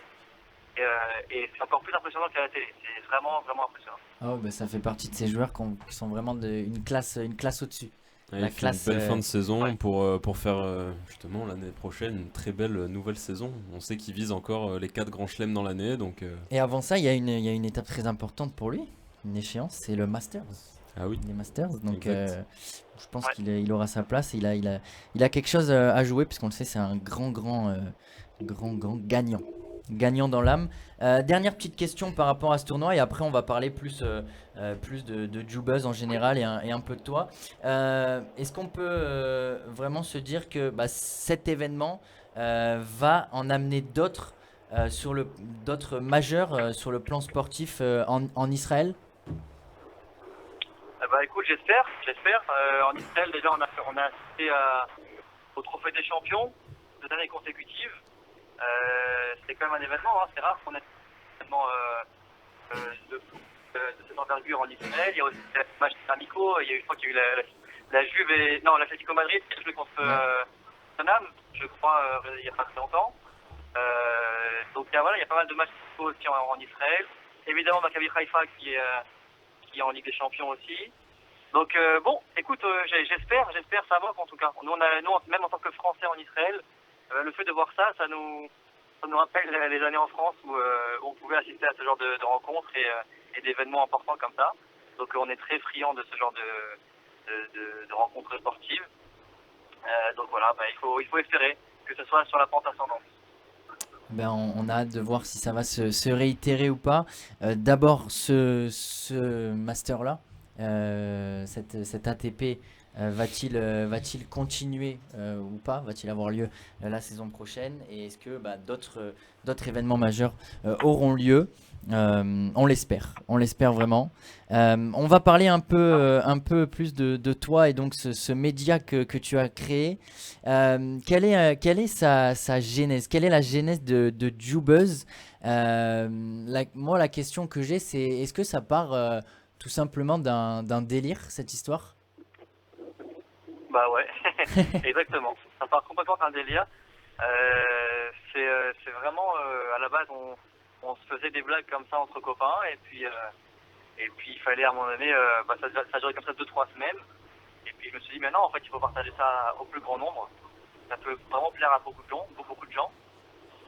Et c'est encore plus impressionnant qu'à la télé. C'est vraiment, vraiment impressionnant. Oh, bah, ça fait partie de ces joueurs qui sont vraiment une classe au-dessus. Ouais, il fait une belle fin de saison pour faire justement l'année prochaine une très belle nouvelle saison. On sait qu'il vise encore les 4 grands chelems dans l'année. Et avant ça, il y a une étape très importante pour lui, une échéance, c'est le Masters. Ah oui. Les Masters, donc je pense qu'il aura sa place. Il a quelque chose à jouer puisqu'on le sait, c'est un grand gagnant dans l'âme. Dernière petite question par rapport à ce tournoi et après on va parler plus de Jubuzz en général et un peu de toi. Est-ce qu'on peut vraiment se dire que cet événement va en amener d'autres d'autres majeurs sur le plan sportif en Israël? Écoute, j'espère. En Israël, déjà, on a assisté au Trophée des Champions 2 années consécutives. C'était quand même un événement, hein. C'est rare qu'on ait un événement de cette envergure en Israël. Il y a aussi des matchs amicaux. Je crois qu'il y a eu la Juve et l'Atlético Madrid qui a joué contre Tottenham, je crois, il n'y a pas très longtemps. Donc il y a pas mal de matchs aussi en Israël. Évidemment, Maccabi Haïfa qui est en Ligue des Champions aussi. Donc bon, écoute, j'espère savoir en tout cas. Nous, même en tant que Français en Israël, le fait de voir ça nous rappelle les années en France où on pouvait assister à ce genre de rencontres et d'événements importants comme ça. Donc on est très friands de ce genre de rencontres sportives. Donc voilà, il faut espérer que ce soit sur la pente ascendante. On a hâte de voir si ça va se réitérer ou pas. D'abord, ce master-là, cet ATP, va-t-il continuer ou pas? Va-t-il avoir lieu la saison prochaine? Et est-ce que d'autres événements majeurs auront lieu? On l'espère vraiment. On va parler un peu plus de toi et donc ce média que tu as créé. Quelle est sa genèse? Quelle est la genèse de Jubuzz? Moi, la question que j'ai, c'est est-ce que ça part tout simplement d'un délire, cette histoire? Bah ouais, exactement. Ça part complètement d'un délire. C'est vraiment, à la base, on se faisait des blagues comme ça entre copains et puis il fallait à un moment donné, ça durait comme ça 2-3 semaines. Et puis je me suis dit, mais non, en fait, il faut partager ça au plus grand nombre. Ça peut vraiment plaire à beaucoup de gens.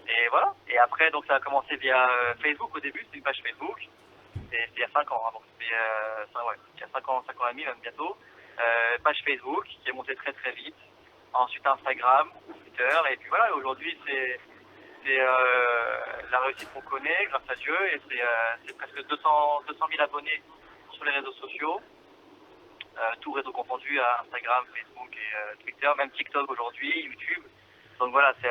Et voilà. Et après, donc ça a commencé via Facebook au début, c'était une page Facebook. C'était il y a 5 ans, hein, donc c'était il y a 5 ans et demi même bientôt. Page Facebook qui est montée très très vite. Ensuite Instagram, Twitter, et puis voilà, aujourd'hui c'est la réussite qu'on connaît, grâce à Dieu, et c'est presque 200 000 abonnés sur les réseaux sociaux, tout réseau confondu, à Instagram, Facebook et Twitter, même TikTok aujourd'hui, YouTube. Donc voilà, c'est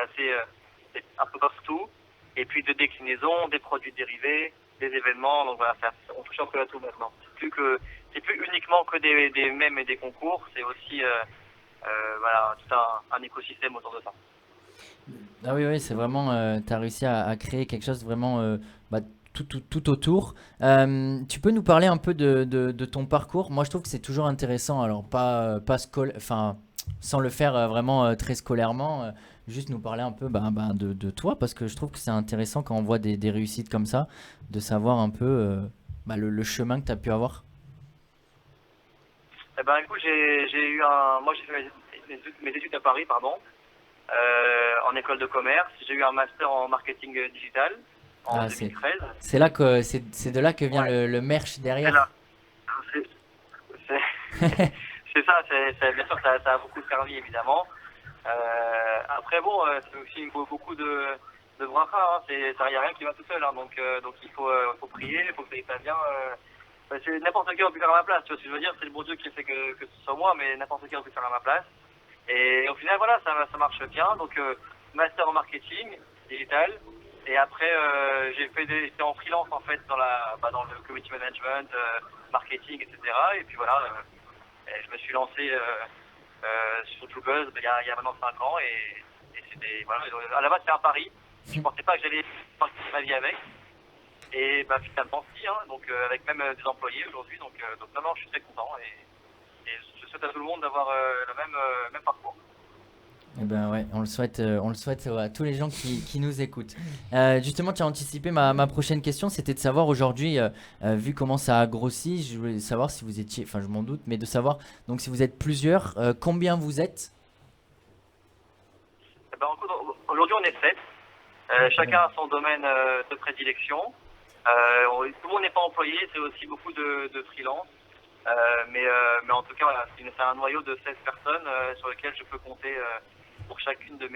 un peu partout. Et puis de déclinaisons, des produits dérivés, des événements, donc voilà, on touche un peu à tout maintenant. C'est plus uniquement que des mèmes et des concours, c'est aussi tout un écosystème autour de ça. Ah oui, c'est vraiment, tu as réussi à créer quelque chose vraiment tout autour. Tu peux nous parler un peu de ton parcours? Moi, je trouve que c'est toujours intéressant, alors sans le faire vraiment très scolairement, juste nous parler un peu de toi, parce que je trouve que c'est intéressant quand on voit des réussites comme ça, de savoir un peu le chemin que tu as pu avoir. Écoute, j'ai mes études à Paris, en école de commerce. J'ai eu un master en marketing digital en 2013. C'est là que c'est de là que vient le merch derrière. C'est ça, bien sûr, ça a beaucoup servi évidemment. Après bon, c'est aussi beaucoup de bracha, hein. Il n'y a rien qui va tout seul, hein. Donc il faut prier, il faut que ça aille bien. C'est n'importe qui a pu faire à ma place, tu vois ce que je veux dire, c'est le bon Dieu qui a fait que ce soit moi, mais n'importe qui a pu faire à ma place. Et au final voilà, ça marche bien. Donc master en marketing digital. Et après j'étais en freelance en fait dans le community management, marketing, etc. Et puis voilà, je me suis lancé sur JoBuzz il y a maintenant 5 ans et c'était voilà, à la base c'était un pari. Je pensais pas que j'allais passer ma vie avec. Et bah finalement si, hein, donc avec même des employés aujourd'hui, donc vraiment je suis très content et je souhaite à tout le monde d'avoir le même parcours. Eh ben ouais, on le souhaite à tous les gens qui nous écoutent. Justement, tu as anticipé ma prochaine question, c'était de savoir aujourd'hui, vu comment ça a grossi, je voulais savoir si vous étiez, enfin je m'en doute, mais de savoir donc si vous êtes plusieurs, combien vous êtes? Eh ben, aujourd'hui on est 7, chacun a son domaine de prédilection. Tout le monde n'est pas employé, c'est aussi beaucoup de freelance. Mais en tout cas, voilà, c'est un noyau de 16 personnes sur lesquelles je peux compter pour chacune des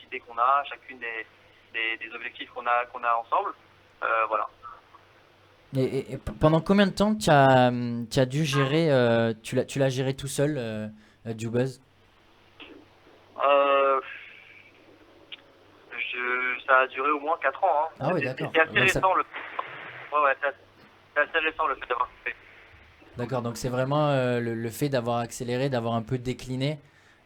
idées qu'on a, chacune des objectifs qu'on a ensemble. Voilà. Et pendant combien de temps tu as dû gérer, tu l'as géré tout seul, JoBuzz? Ça a duré au moins 4 ans. Hein. Ah oui, d'accord. C'est assez récent c'est assez récent le fait d'avoir fait. D'accord, donc c'est vraiment le fait d'avoir accéléré, d'avoir un peu décliné,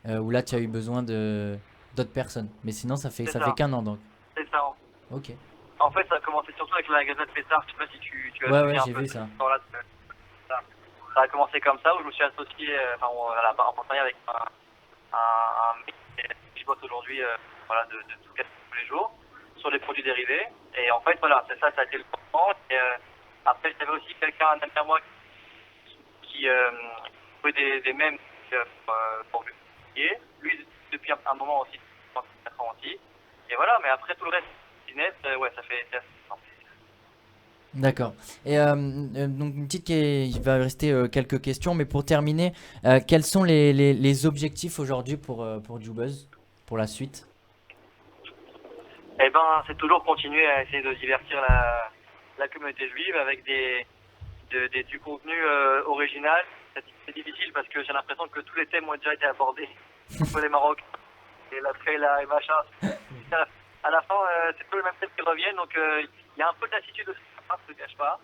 où là tu as eu besoin d'autres personnes. Mais sinon ça fait qu'un an donc. C'est ça. Hein. Ok. En fait ça a commencé surtout avec la Gazette Pétard, je sais pas si tu as ouais, un j'ai peu vu ça. Ça a commencé comme ça, où je me suis associé en partenariat avec un mec qui bosse aujourd'hui de tout cas tous les jours sur les produits dérivés. Et en fait voilà, ça a été le moment. Et après j'avais aussi quelqu'un, un ami à moi qui fait des mèmes pour publier. Lui depuis un moment aussi, 4 ans aussi. Et voilà, mais après tout le reste business, ça fait assez longtemps. D'accord. Et donc il va rester quelques questions, mais pour terminer, quels sont les objectifs aujourd'hui pour JoBuzz, pour la suite? Eh ben, c'est toujours continuer à essayer de divertir la communauté juive avec du contenu original. C'est difficile parce que j'ai l'impression que tous les thèmes ont déjà été abordés. Les Maroc et la Tréla et machin. À la fin, c'est tous les mêmes thèmes qui reviennent, donc il y a un peu de lassitude aussi, je ne te cache pas.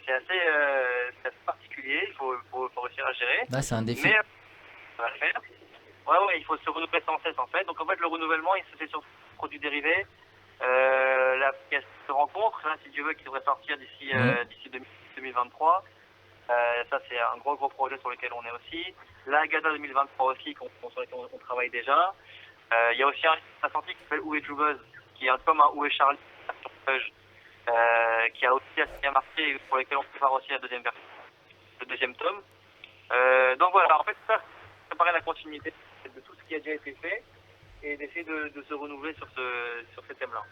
C'est assez particulier, il faut réussir à gérer. Là, c'est un défi. Mais on va le faire. Ouais, il faut se renouveler sans cesse en fait. Donc en fait, le renouvellement, il se fait sur produits dérivés. La pièce de rencontre, là, si Dieu veut, qui devrait sortir d'ici 2023. Ça, c'est un gros projet sur lequel on est aussi. La Gada 2023 aussi, sur lequel on travaille déjà. Il y a aussi un sortie qui s'appelle Où est JoBuzz, qui est un peu comme un Où est Charlie, qui a aussi assez bien marqué, pour lequel on prépare aussi le deuxième tome. Donc voilà, en fait, ça, préparer la continuité de tout ce qui a déjà été fait et d'essayer de se renouveler sur ces thèmes-là.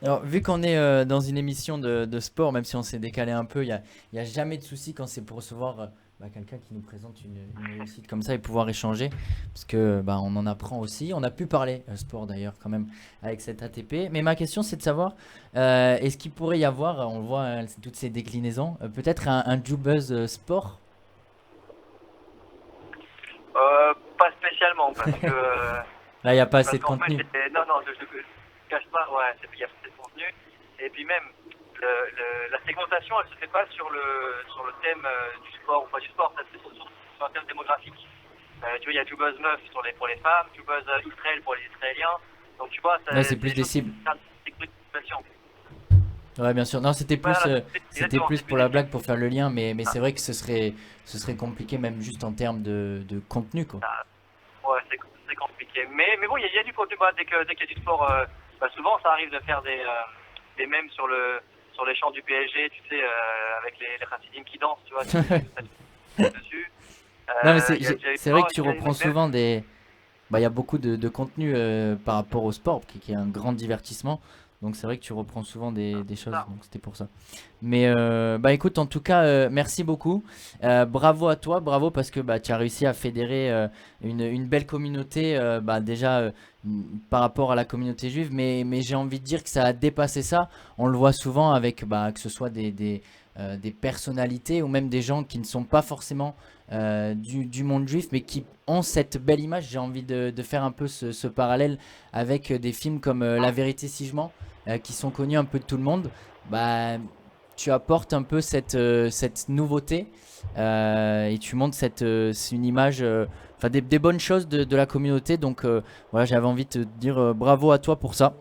Alors, vu qu'on est dans une émission de sport, même si on s'est décalé un peu, il y a jamais de souci quand c'est pour recevoir quelqu'un qui nous présente une réussite comme ça et pouvoir échanger, parce que on en apprend aussi. On a pu parler sport d'ailleurs quand même avec cet ATP. Mais ma question c'est de savoir, est-ce qu'il pourrait y avoir, on voit toutes ces déclinaisons, peut-être un JoBuzz sport? Pas spécialement, parce que là il n'y a pas assez de contenu. Non, je ne cache pas, il y a assez de contenu. Et puis même, la segmentation, elle se fait pas sur le thème du sport ou pas du sport, ça se fait sur un thème démographique. Tu vois, il y a JoBuzz Meuf pour les femmes, JoBuzz Israël pour les Israéliens. Donc tu vois, c'est plus des cibles. Ouais, bien sûr. Non, c'était plus pour la blague, pour faire le lien, mais c'est vrai que ce serait compliqué même juste en termes de contenu, quoi. Ouais, c'est compliqué. Mais bon, il y a du contenu. Dès qu'il y a du sport, souvent ça arrive de faire des mèmes sur les champs du PSG, tu sais, avec les Chassidim qui dansent, tu vois, dessus. Non, mais c'est vrai que tu reprends souvent des. Bah, il y a beaucoup de contenu par rapport au sport, qui est un grand divertissement. Donc c'est vrai que tu reprends souvent des choses, donc c'était pour ça. Mais bah écoute, en tout cas, merci beaucoup. Bravo à toi, bravo parce que bah, tu as réussi à fédérer une belle communauté, bah, déjà par rapport à la communauté juive, mais j'ai envie de dire que ça a dépassé ça. On le voit souvent avec bah, que ce soit des personnalités ou même des gens qui ne sont pas forcément du monde juif, mais qui ont cette belle image. J'ai envie de faire un peu ce parallèle avec des films comme La vérité si je mens, qui sont connus un peu de tout le monde. Bah, tu apportes un peu cette nouveauté et tu montres c'est une image, des bonnes choses de la communauté. Donc voilà, j'avais envie de te dire bravo à toi pour ça.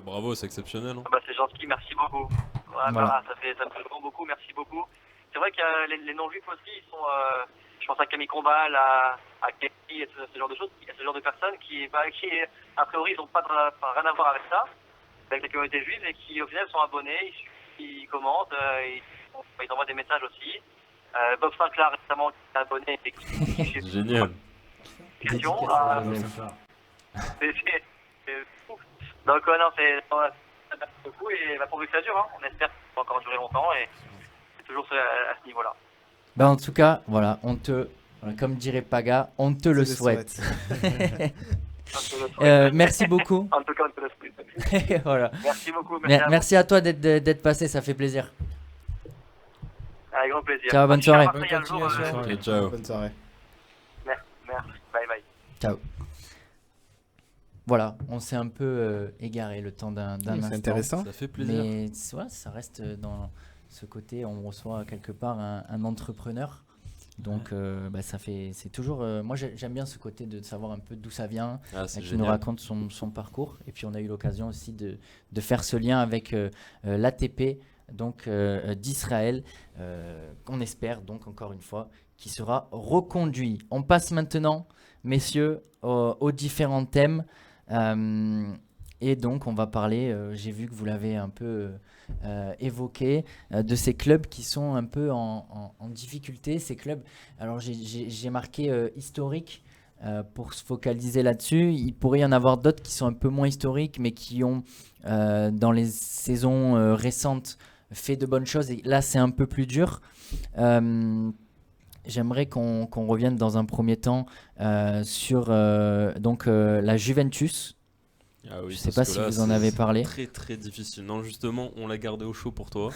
Bravo, c'est exceptionnel. Hein. Bah, c'est gentil, merci beaucoup. Voilà. Ça me fait vraiment beaucoup, merci beaucoup. C'est vrai qu'il y a les non-juifs aussi, ils sont, je pense à Camille Combal, à Kelly, et ce genre de choses, il y a ce genre de personnes qui a priori, ils n'ont rien à voir avec ça, avec la communauté juive, et qui au final sont abonnés, ils commentent, ils envoient des messages aussi. Bob Sinclair récemment qui est abonné et qui génial. C'est fou. Donc non, merci beaucoup et pourvu que ça dure, hein. On espère que ça va encore durer longtemps et c'est toujours à ce niveau-là. Bah en tout cas, voilà, comme dirait Paga, on te le souhaite. Merci beaucoup. En tout cas, on te le souhaite. Voilà. Merci beaucoup. Merci à toi d'être passé, ça fait plaisir. Avec grand plaisir. Ciao, bonne soirée. Bonne continuation. Ciao. Bonne soirée. Merci. Bye bye. Ciao. Voilà, on s'est un peu égaré le temps d'un instant. C'est intéressant. Ça fait plaisir. Mais ouais, ça reste dans ce côté, on reçoit quelque part un entrepreneur. Donc bah, c'est toujours... moi j'aime bien ce côté de savoir un peu d'où ça vient, qui nous raconte son parcours. Et puis on a eu l'occasion aussi de faire ce lien avec l'ATP donc, d'Israël, qu'on espère donc encore une fois qui sera reconduit. On passe maintenant, messieurs, aux différents thèmes. Et donc on va parler, j'ai vu que vous l'avez un peu évoqué, de ces clubs qui sont un peu en difficulté. Ces clubs, alors j'ai marqué historique pour se focaliser là-dessus. Il pourrait y en avoir d'autres qui sont un peu moins historiques, mais qui ont dans les saisons récentes fait de bonnes choses. Et là c'est un peu plus dur. J'aimerais qu'on revienne dans un premier temps sur la Juventus. Ah oui, je ne sais pas si vous en avez parlé. C'est très difficile. Non, justement, on l'a gardé au chaud pour toi.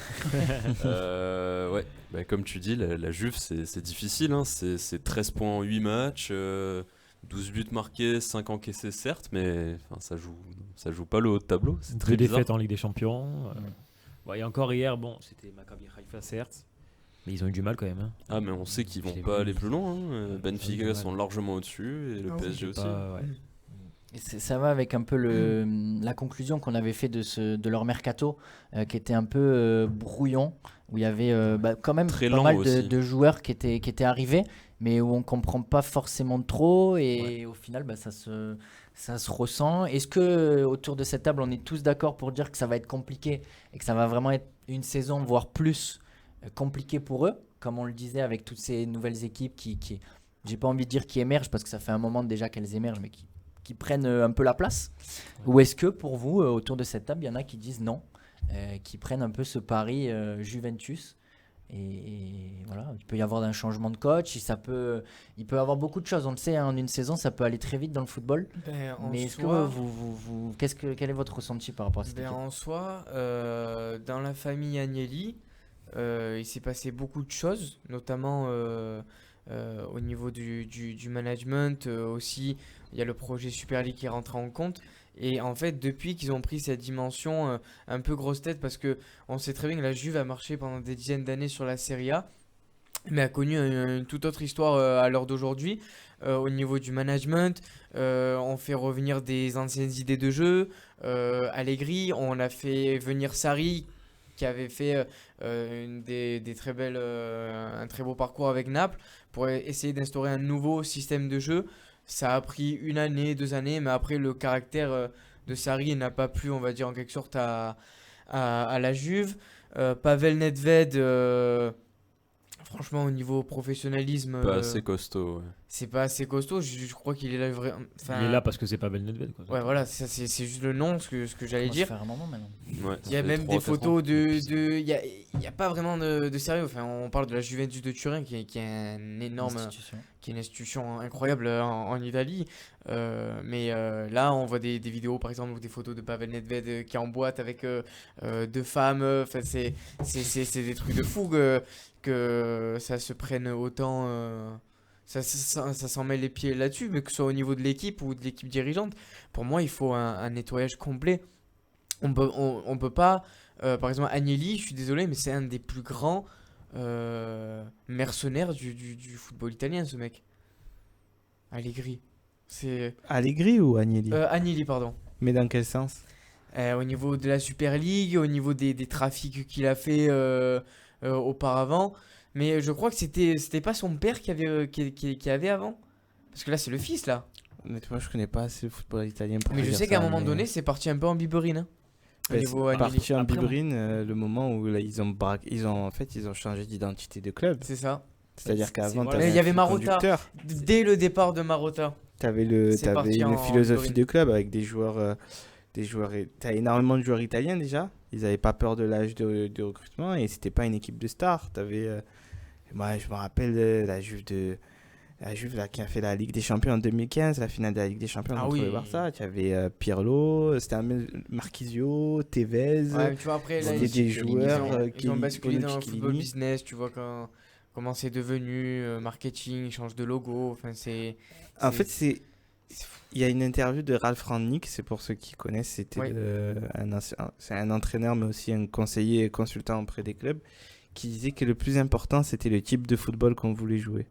Ouais, bah, comme tu dis, la Juve, c'est difficile. Hein. C'est 13 points en 8 matchs, 12 buts marqués, 5 encaissés, certes, mais ça joue pas le haut de tableau. C'est très bizarre. 2 défaites en Ligue des Champions. Et encore hier, c'était Maccabi Haïfa, certes. Mais ils ont eu du mal quand même. Hein. Ah, mais on sait qu'ils vont pas aller plus loin. Hein. Benfica sont largement au-dessus et le PSG aussi. Et ça va avec un peu la conclusion qu'on avait fait de leur mercato, qui était un peu brouillon, où il y avait quand même très pas mal de joueurs qui étaient arrivés, mais où on ne comprend pas forcément trop, et au final ça se ressent. Est-ce que autour de cette table on est tous d'accord pour dire que ça va être compliqué et que ça va vraiment être une saison, voire plus, compliquée pour eux, comme on le disait avec toutes ces nouvelles équipes qui j'ai pas envie de dire qui émergent, parce que ça fait un moment déjà qu'elles émergent, mais qui prennent un peu la place? Ou est-ce que pour vous, autour de cette table, il y en a qui disent non, qui prennent un peu ce pari Juventus, et voilà, il peut y avoir un changement de coach, il peut y avoir beaucoup de choses, on le sait, hein, en une saison ça peut aller très vite dans le football. Mais est-ce que quel est votre ressenti par rapport à cette équipe? En soi, dans la famille Agnelli, il s'est passé beaucoup de choses, notamment au niveau du management. Aussi, il y a le projet Super League qui est rentré en compte. Et en fait, depuis qu'ils ont pris cette dimension un peu grosse tête, parce qu'on sait très bien que la Juve a marché pendant des dizaines d'années sur la Serie A, mais a connu une toute autre histoire à l'heure d'aujourd'hui. Au niveau du management, on fait revenir des anciennes idées de jeu. Allegri, on a fait venir Sarri, qui avait fait un très beau parcours avec Naples, pour essayer d'instaurer un nouveau système de jeu. Ça a pris 1 année, 2 années, mais après le caractère de Sarri n'a pas plu, on va dire en quelque sorte, à la Juve. Pavel Nedved Franchement, au niveau professionnalisme, Pas assez costaud. Ouais. c'est pas assez costaud. Je crois qu'il est là vraiment. Il est là parce que c'est Pavel Nedved. Quoi. Ouais, voilà, c'est juste le nom, ce que j'allais Ça dire. fait un moment maintenant. Ouais, Il y a même des photos de. Il y a pas vraiment de sérieux. Enfin, on parle de la Juventus de Turin qui est un énorme. Qui est une institution incroyable en Italie. Là, on voit des vidéos, par exemple, ou des photos de Pavel Nedved qui est en boîte avec 2 femmes. Enfin, c'est des trucs de fou que ça se prenne autant. Ça s'en met les pieds là-dessus, mais que ce soit au niveau de l'équipe ou de l'équipe dirigeante. Pour moi, il faut un nettoyage complet. On peut pas. Par exemple, Agnelli, je suis désolé, mais c'est un des plus grands mercenaires du football italien, ce mec. Allegri. C'est Allegri ou Agnelli Agnelli, pardon. Mais dans quel sens Au niveau de la Super League, au niveau des trafics qu'il a fait auparavant. Mais je crois que c'était pas son père qui avait avant. Parce que là, c'est le fils, là. Honnêtement, je connais pas assez le football italien pour Mais je dire sais ça, qu'à un moment mais- donné, c'est parti un peu en biberine. Hein, au niveau c'est Agnelli. parti en Après, biberine le moment où là, ils ont changé d'identité de club. c'est ça. C'est-à-dire qu'avant, voilà. t'avais Il y avait un fil Marotta. conducteur. Dès le départ de Marotta. T'avais C'est parti une en philosophie biberine. de club avec des joueurs. T'as énormément de joueurs italiens déjà. Ils n'avaient pas peur de l'âge de recrutement et c'était pas une équipe de stars. Moi, je me rappelle la Juve là, qui a fait la Ligue des Champions en 2015, la finale de la Ligue des Champions Ah contre oui. le Barça. Tu avais Pirlo, c'était Marquisio, Tevez. Ouais, tu vois, après, là, C'était des joueurs ils ont basculé dans le Bonucci, football Chiellini. business, tu vois, comment c'est devenu, marketing, ils changent de logo, enfin, c'est... En fait, il y a une interview de Ralf Rangnick, c'est pour ceux qui connaissent, c'était Oui. c'est un entraîneur mais aussi un conseiller et consultant auprès des clubs qui disait que le plus important c'était le type de football qu'on voulait jouer.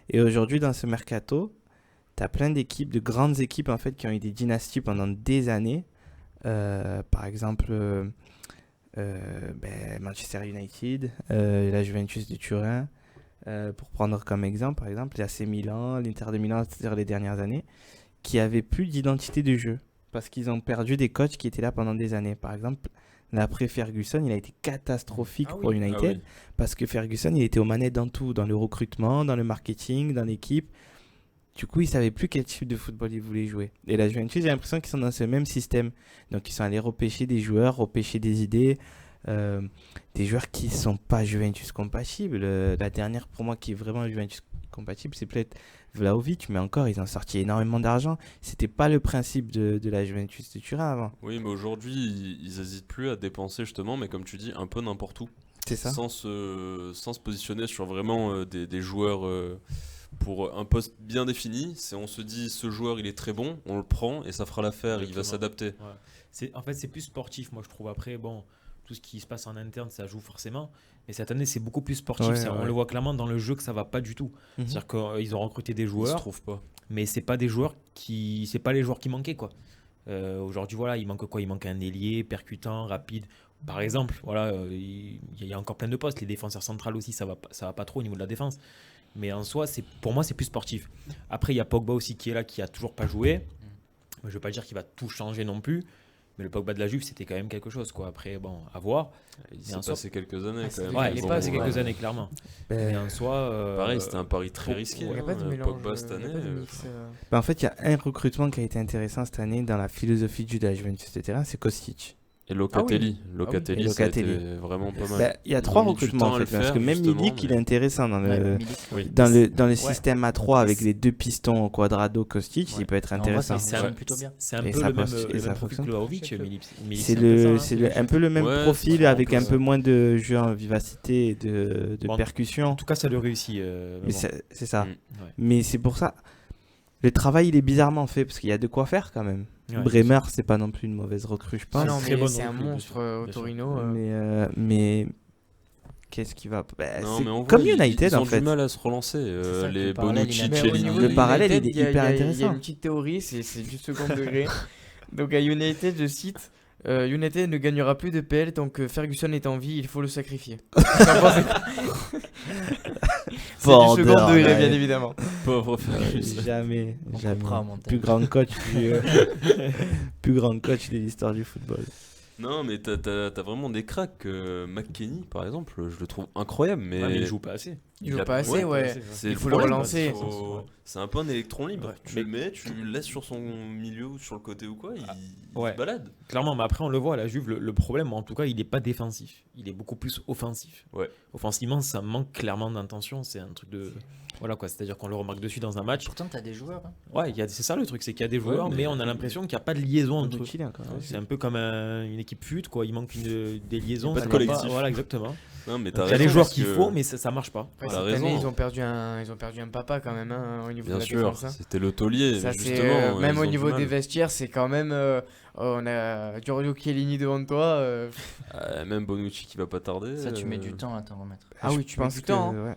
Et aujourd'hui dans ce mercato, tu as plein d'équipes, de grandes équipes en fait qui ont eu des dynasties pendant des années. Par exemple Manchester United, la Juventus de Turin, pour prendre comme exemple, par exemple l'AC Milan, l'Inter de Milan, c'est-à-dire les dernières années, qui avaient plus d'identité de jeu parce qu'ils ont perdu des coachs qui étaient là pendant des années. Par exemple, l'après Ferguson, il a été catastrophique pour United parce que Ferguson, il était aux manettes dans tout, dans le recrutement, dans le marketing, dans l'équipe. Du coup, ils ne savaient plus quel type de football ils voulaient jouer. Et la Juventus, j'ai l'impression qu'ils sont dans ce même système. Donc, ils sont allés repêcher des joueurs, repêcher des idées, des joueurs qui ne sont pas Juventus compatibles. La dernière, pour moi, qui est vraiment Juventus compatible, c'est peut-être Vlahovic, mais encore, ils ont sorti énormément d'argent. C'était pas le principe de la Juventus de Turin avant. Oui, mais aujourd'hui, ils hésitent plus à dépenser justement, mais comme tu dis, un peu n'importe où. C'est ça. Sans se positionner sur vraiment des joueurs pour un poste bien défini. On se dit, ce joueur, il est très bon, on le prend et ça fera l'affaire, il va s'adapter. Ouais. En fait, c'est plus sportif, moi je trouve. Après, bon, tout ce qui se passe en interne, ça joue forcément. Mais cette année, c'est beaucoup plus sportif. On le voit clairement dans le jeu que ça va pas du tout. C'est-à-dire qu'ils ont recruté des Ils se joueurs, trouvent pas. mais c'est pas les joueurs qui manquaient, quoi. Aujourd'hui, voilà, il manque quoi? Il manque un ailier percutant, rapide. Par exemple, voilà, il y a encore plein de postes. Les défenseurs centrales aussi, ça va pas trop au niveau de la défense. Mais en soi, pour moi, c'est plus sportif. Après, il y a Pogba aussi qui est là, qui a toujours pas joué. Je vais pas dire qu'il va tout changer non plus. Mais le Pogba de la Juve, c'était quand même quelque chose, quoi. Après, bon, à voir. Il s'est passé quelques années quand même. Ouais, il est passé quelques années, clairement. Mais en soi... pareil, c'était un pari très risqué. Il n'y a pas de mélange. Pogba cette année. En fait, il y a un recrutement qui a été intéressant cette année dans la philosophie de la Juventus de terrain, c'est Kostic. Et Locatelli. Ah oui. Locatelli, ça a été vraiment pas mal. Il y a 3 Ils ont mis du recrutements temps en à fait, le faire, parce que même justement, Milik, il est intéressant dans le, Oui. dans le système A3 avec les 2 pistons Quadrado, Kostic, il peut être intéressant. C'est plutôt bien. C'est un Et peu ça le même, passe- et le ça même profil que fonctionne. Vlahovic, Milik. C'est un peu le même Ouais, profil c'est avec un un peu peu ça. moins de jeu en vivacité et de Bon, percussion. En tout cas, ça le réussit. Mais c'est ça. Mm. Ouais. Mais c'est pour ça. Le travail, il est bizarrement fait parce qu'il y a de quoi faire quand même. Ouais, Bremer, c'est pas non plus une mauvaise recrue, je pense. Ah non, très mais bonne c'est un recrue, bien monstre sûr. au Bien sûr. Torino. Mais qu'est-ce qui va Non, c'est mais on voit, comme United ils ont en fait. du mal à se relancer. ça, Les le parallèle, Bonucci, il a- Mais au Chiellini. niveau Le de parallèle, United, il est hyper Il y a intéressant. une petite théorie, c'est du second degré. Donc à United, je cite, United ne gagnera plus de PL tant que Ferguson est en vie, il faut le sacrifier. C'est du second degré, Borderline. bien évidemment. Pauvre Ferguson. Jamais, On jamais. coupera au montage. Plus grand coach, plus grand coach de l'histoire du football. Non, mais t'as vraiment des cracks. McKennie, par exemple, je le trouve incroyable. Mais, Ouais, mais il joue pas assez. Il joue pas assez, ouais. C'est Il faut le problème, relancer. C'est un peu un électron libre. Ouais. Tu le mets, tu le laisses sur son milieu ou sur le côté ou quoi, il ouais. se balade. Clairement, mais après on le voit à la Juve, le problème en tout cas il n'est pas défensif, il est beaucoup plus offensif. Ouais. Offensivement ça manque clairement d'intention, c'est un truc de... Voilà quoi, c'est-à-dire qu'on le remarque dessus dans un match. Pourtant, t'as des joueurs. Hein. Ouais, c'est ça le truc, c'est qu'il y a des joueurs, Ouais, mais on a l'impression qu'il n'y a pas de liaison entre eux. Inutile, encore. C'est un peu comme une équipe fut, quoi. Il manque des liaisons. Pas de ça va collectif. Voilà, exactement. Non, mais Il t'as y a raison, les joueurs parce qu'il que- faut, mais ça marche pas. Après, T'as cette année, raison. ils ont perdu un papa quand même au niveau Bien de la sûr, défense. Hein. c'était le taulier, Ça, justement. c'est, même ils au ont du niveau mal. des vestiaires, c'est quand même. On a Giorgio Chiellini devant toi. Même Bonucci qui va pas tarder. Ça, tu mets du temps à t'en remettre. Ah oui, tu mets du temps. Hein. Ouais.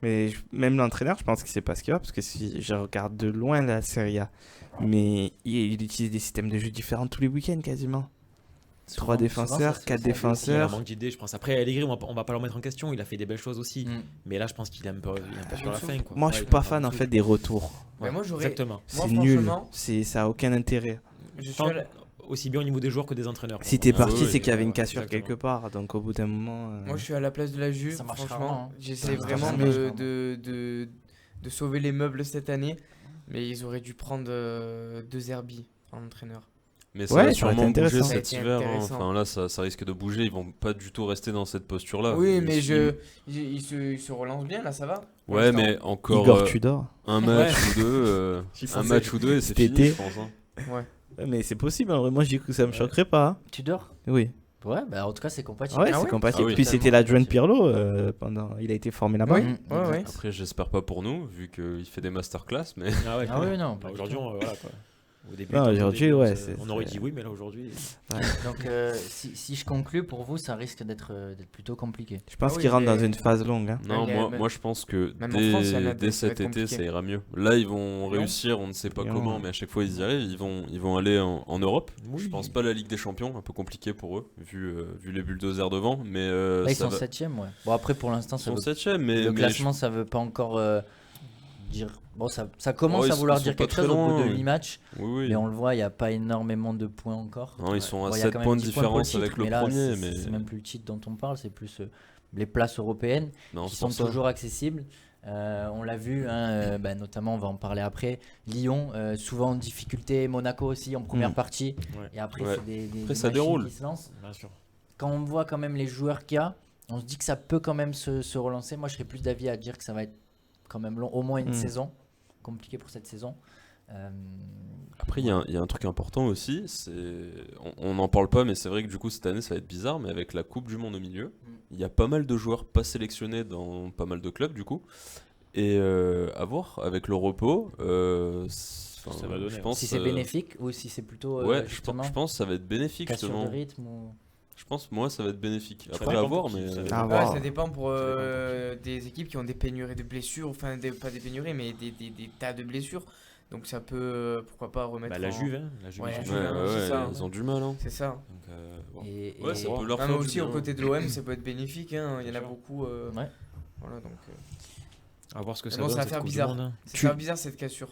Mais même l'entraîneur, je pense qu'il sait pas ce qu'il va, parce que si je regarde de loin la Serie A, mais il utilise des systèmes de jeu différents tous les week-ends quasiment. 3 défenseurs, 4 Il y a un défenseurs. manque d'idées, je pense. Après, Allegri, on va pas le remettre en question. Il a fait des belles choses aussi. Mais là, je pense qu'il est un peu sur la fin. Quoi. Moi, je suis pas fan en fait des retours. Mais moi, j'aurais. Exactement. C'est Moi, nul. franchement, Ça a aucun intérêt. Je suis Tant- à la- Aussi bien au niveau des joueurs que des entraîneurs. Si t'es Ah parti, oui, c'est qu'il y avait une ouais, cassure exactement. quelque part. Donc au bout d'un moment. Moi, je suis à la place de la Juve. Ça marche Franchement, rarement, hein. j'essaie Ça marche vraiment jamais, de sauver les meubles cette année. Mais ils auraient dû prendre De Zerbi en entraîneur. Mais ça Ouais, va ça aurait été sûrement bouger intéressant. cet Ça a été hiver. Hein. intéressant. Enfin là, ça risque de bouger. Ils vont pas du tout rester dans cette posture-là. Oui, mais Ils- il se relance bien là, ça va. Pour Ouais, l'instant. mais encore Igor Tudor. un match Ouais. ou deux. Un match ou deux et c'est Cet fini, été. je pense. Hein. Ouais. Ouais, mais c'est possible. Hein. Moi, je dis que ça me choquerait pas. Hein. Tu dors? Oui. Ouais, bah en tout cas, c'est compatible. Ouais, Ah c'est ouais compatible. Ah oui. Puis c'était Totalement l'adjoint de compatible. Pirlo pendant. Il a été formé là-bas. Oui, Mm, ouais, ouais. exact. Après, j'espère pas pour nous, vu qu'il fait des masterclass, mais Ah ouais, Ah oui, non. pas du Aujourd'hui, tout. voilà quoi. Au début, Non, au aujourd'hui, début, ouais, on aurait c'est- dit oui, mais là aujourd'hui. Donc, si je conclus, pour vous, ça risque d'être plutôt compliqué. Je pense Ah oui, qu'il rentre mais- dans une phase longue. Hein. non, il y a- moi je pense que même en France, il y en a dès d'autres, ça va cet être été, compliqué. ça ira mieux. Là, ils vont réussir, on ne sait pas Lyon. comment, mais à chaque fois ils y arrivent. Ils vont aller en Europe. Oui. Je pense pas la Ligue des Champions, un peu compliqué pour eux, vu les bulldozers devant. Mais Là, ils ça sont va. 7ème, ouais. Bon, après, pour l'instant, Ils ça sont veut... 7ème, mais le mais classement, ça veut pas encore dire. Bon, ça commence Oh, ils à vouloir sont dire pas quelque très chose au bout loin, de oui. 8 matchs. oui. Mais on le voit, il n'y a pas énormément de points encore. Non, ils sont à Bon, il y a 7 quand même points de 10 points pour le différence titre, avec le mais là, premier. c'est- Mais c'est même plus le titre dont on parle, c'est plus les places européennes non, qui c'est sont pour ça. toujours accessibles. On l'a vu, hein, notamment, on va en parler après. Lyon, souvent en difficulté. Monaco aussi en première Mm. partie. Ouais. Et après, Ouais. c'est des Après, ça machines déroule. qui se lancent. Bien sûr. Quand on voit quand même les joueurs qu'il y a, on se dit que ça peut quand même se relancer. Moi, je serais plus d'avis à dire que ça va être quand même long, au moins une Mm. saison. Compliqué pour cette saison. Après, il y a un truc important aussi, on n'en parle pas, mais c'est vrai que du coup cette année ça va être bizarre, mais avec la Coupe du Monde au milieu, il y a pas mal de joueurs pas sélectionnés dans pas mal de clubs du coup, et à voir avec le repos, Ça va donner, je hein. pense. Si c'est bénéfique ou si c'est plutôt Ouais, je justement pense que ça va être bénéfique cassure justement. de rythme ou... Je pense moi ça va être bénéfique. Ça Après dépend à voir, pour qui, mais ça Ouais, dépend. voir. ça dépend pour Ça dépend des équipes qui ont des pénuries de blessures, enfin pas des pénuries, mais des tas de blessures. Donc ça peut, pourquoi pas remettre. Bah, la en- Juve, hein. La Juve, Ouais, ils la sont- Juve, hein, c'est ça. ils ont du mal. Hein. C'est ça. Donc, bon. Et, Ouais, ça peut leur Non, mais faire du aussi bien. aux côtés de l'OM, ça peut être bénéfique. Hein. Il y en a sûr. beaucoup. Ouais. Voilà, donc. À voir ce que Mais ça bon, donne. ça va cette faire Coupe du bizarre. Monde, hein. Ça fait bizarre cette cassure.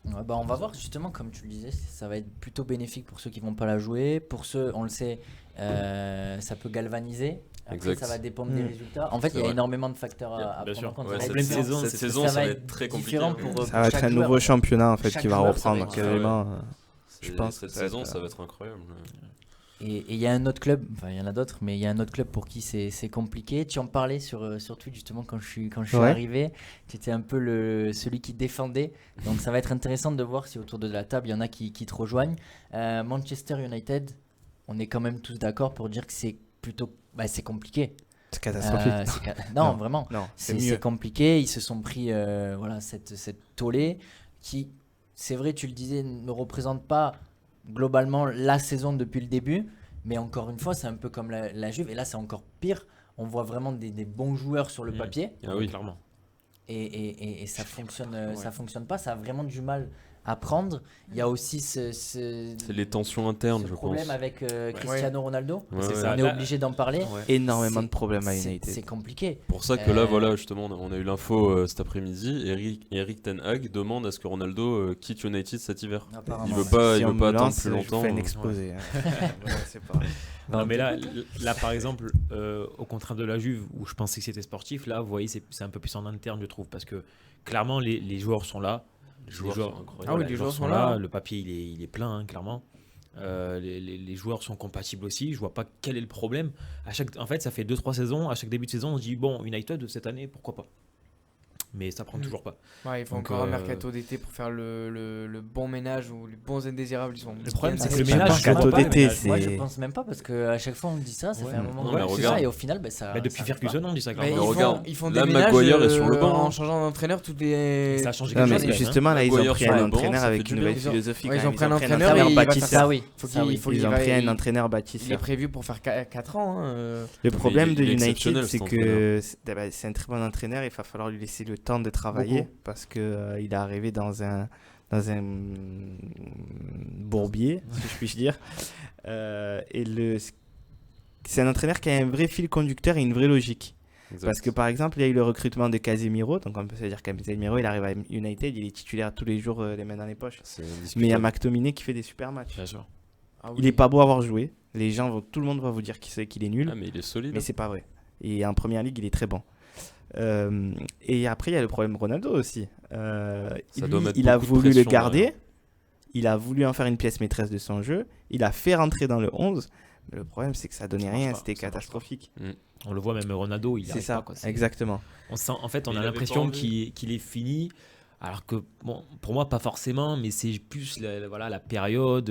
Ouais, bah, on va voir justement, comme tu le disais, ça va être plutôt bénéfique pour ceux qui vont pas la jouer. Pour ceux, on le sait, ça peut galvaniser. Après, Exact. ça va dépendre des résultats. En fait, C'est il y a vrai. énormément de facteurs Bien à sûr. prendre en compte. Ouais, Ça va cette être saison, différent. cette c'est- saison, ça va être très différent compliqué. pour Ça va être chaque un nouveau joueur. championnat en fait Chaque qui va joueur, ça va reprendre être- carrément. Je pense cette que ça va saison être- ça va être incroyable. Et il y a un autre club, enfin il y en a d'autres, mais il y a un autre club pour qui c'est compliqué. Tu en parlais sur Twitch justement quand je suis Ouais. arrivé. Tu étais un peu celui qui défendait. Donc ça va être intéressant de voir si autour de la table il y en a qui te rejoignent. Manchester United, on est quand même tous d'accord pour dire que c'est plutôt c'est compliqué. C'est catastrophique. Non, Non. vraiment. Non, c'est C'est mieux. compliqué. Ils se sont pris cette tollée qui, c'est vrai, tu le disais, ne représente pas globalement la saison depuis le début. Mais encore une fois, c'est un peu comme la Juve. Et là, c'est encore pire. On voit vraiment des bons joueurs sur le papier. Ah oui. clairement. Et ça fonctionne pas. Ça a vraiment du mal à prendre. Il y a aussi C'est les tensions internes, je pense. problème avec Cristiano Ronaldo. Ouais, C'est ouais. ça. On est Là- obligé d'en parler. Énormément C'est- de problèmes à c'est- United. C'est compliqué. Pour ça que là, Euh, voilà, justement, on a eu l'info cet après-midi. Eric Ten Hag demande à ce que Ronaldo quitte United cet hiver. Apparemment, Il veut ouais. pas, Si il on veut me pas attendre lance, plus je longtemps. fais un exposé. Voilà, c'est pas... Non, mais là, par exemple, au contraire de la Juve, où je pensais que c'était sportif, là, vous voyez, c'est un peu plus en interne, je trouve, parce que clairement, les joueurs sont là. Les joueurs sont incroyables. Ah oui, les joueurs sont là. Le papier, il est plein, hein, clairement. Les joueurs sont compatibles aussi. Je vois pas quel est le problème. En fait, ça fait 2-3 saisons. À chaque début de saison, on se dit bon, United cette année, pourquoi pas. Mais ça prend toujours pas. Ouais, il faut Donc, encore un mercato d'été pour faire le bon ménage ou les bons indésirables. Ils sont Le problème, bien c'est que le installés. ménage, mercato je vois pas, le d'été, ménage. Moi, c'est- je pense même pas parce qu'à chaque fois on dit ça, ça Ouais. fait un moment Non, que mais c'est regarde. ça et au final, ça. Bah, depuis ça arrive Ferguson, on dit ça Mais clairement. ils font, regarde, ils font là, des ménages Maguire est sur le banc, en hein. changeant d'entraîner toutes les. Ça a changé Non, quelque mais chose. quand même, justement, là, ils ont Maguire pris sur un le banc, entraîneur ça avec fait du une bien. nouvelle philosophie. Ouais, quand ils ont même. pris un un entraîneur entraîneur et il va faire bâtisseur. ça, oui. Faut Ça, qu'il- oui. faut Ils qu'il ont va- pris un il- entraîneur Il est bâtisseur. prévu pour faire 4 ans. Le problème il de est United, exceptionnel, c'est cet que c'est un très bon entraîneur. Il va falloir lui laisser le temps de travailler Beaucoup. parce que il est arrivé dans un bourbier, si je puis dire. C'est un entraîneur qui a un vrai fil conducteur et une vraie logique. Exact. Parce que par exemple, il y a eu le recrutement de Casemiro. Donc on peut se dire que Casemiro, il arrive à United, il est titulaire tous les jours, les mains dans les poches. C'est Mais il y a indiscutable. McTominay qui fait des super matchs. Bien sûr. Ah oui. Il est pas beau à avoir joué. Tout le monde va vous dire qu'il est nul. Ah, mais il est solide. Mais c'est pas vrai. Et en première ligue, il est très bon. Et après, il y a le problème Ronaldo aussi. Ça doit mettre il a beaucoup de voulu le pression garder. derrière. Il a voulu en faire une pièce maîtresse de son jeu. Il a fait rentrer dans le 11. Mais le problème, c'est que ça donnait Ça marche rien. pas, C'était ça marche catastrophique. On le voit même Ronaldo, il C'est arrive ça, pas, quoi. exactement. On sent, en fait, on Mais a il avait l'impression pas envie. qu'il est fini. Alors que, bon, pour moi, pas forcément, mais c'est plus la période,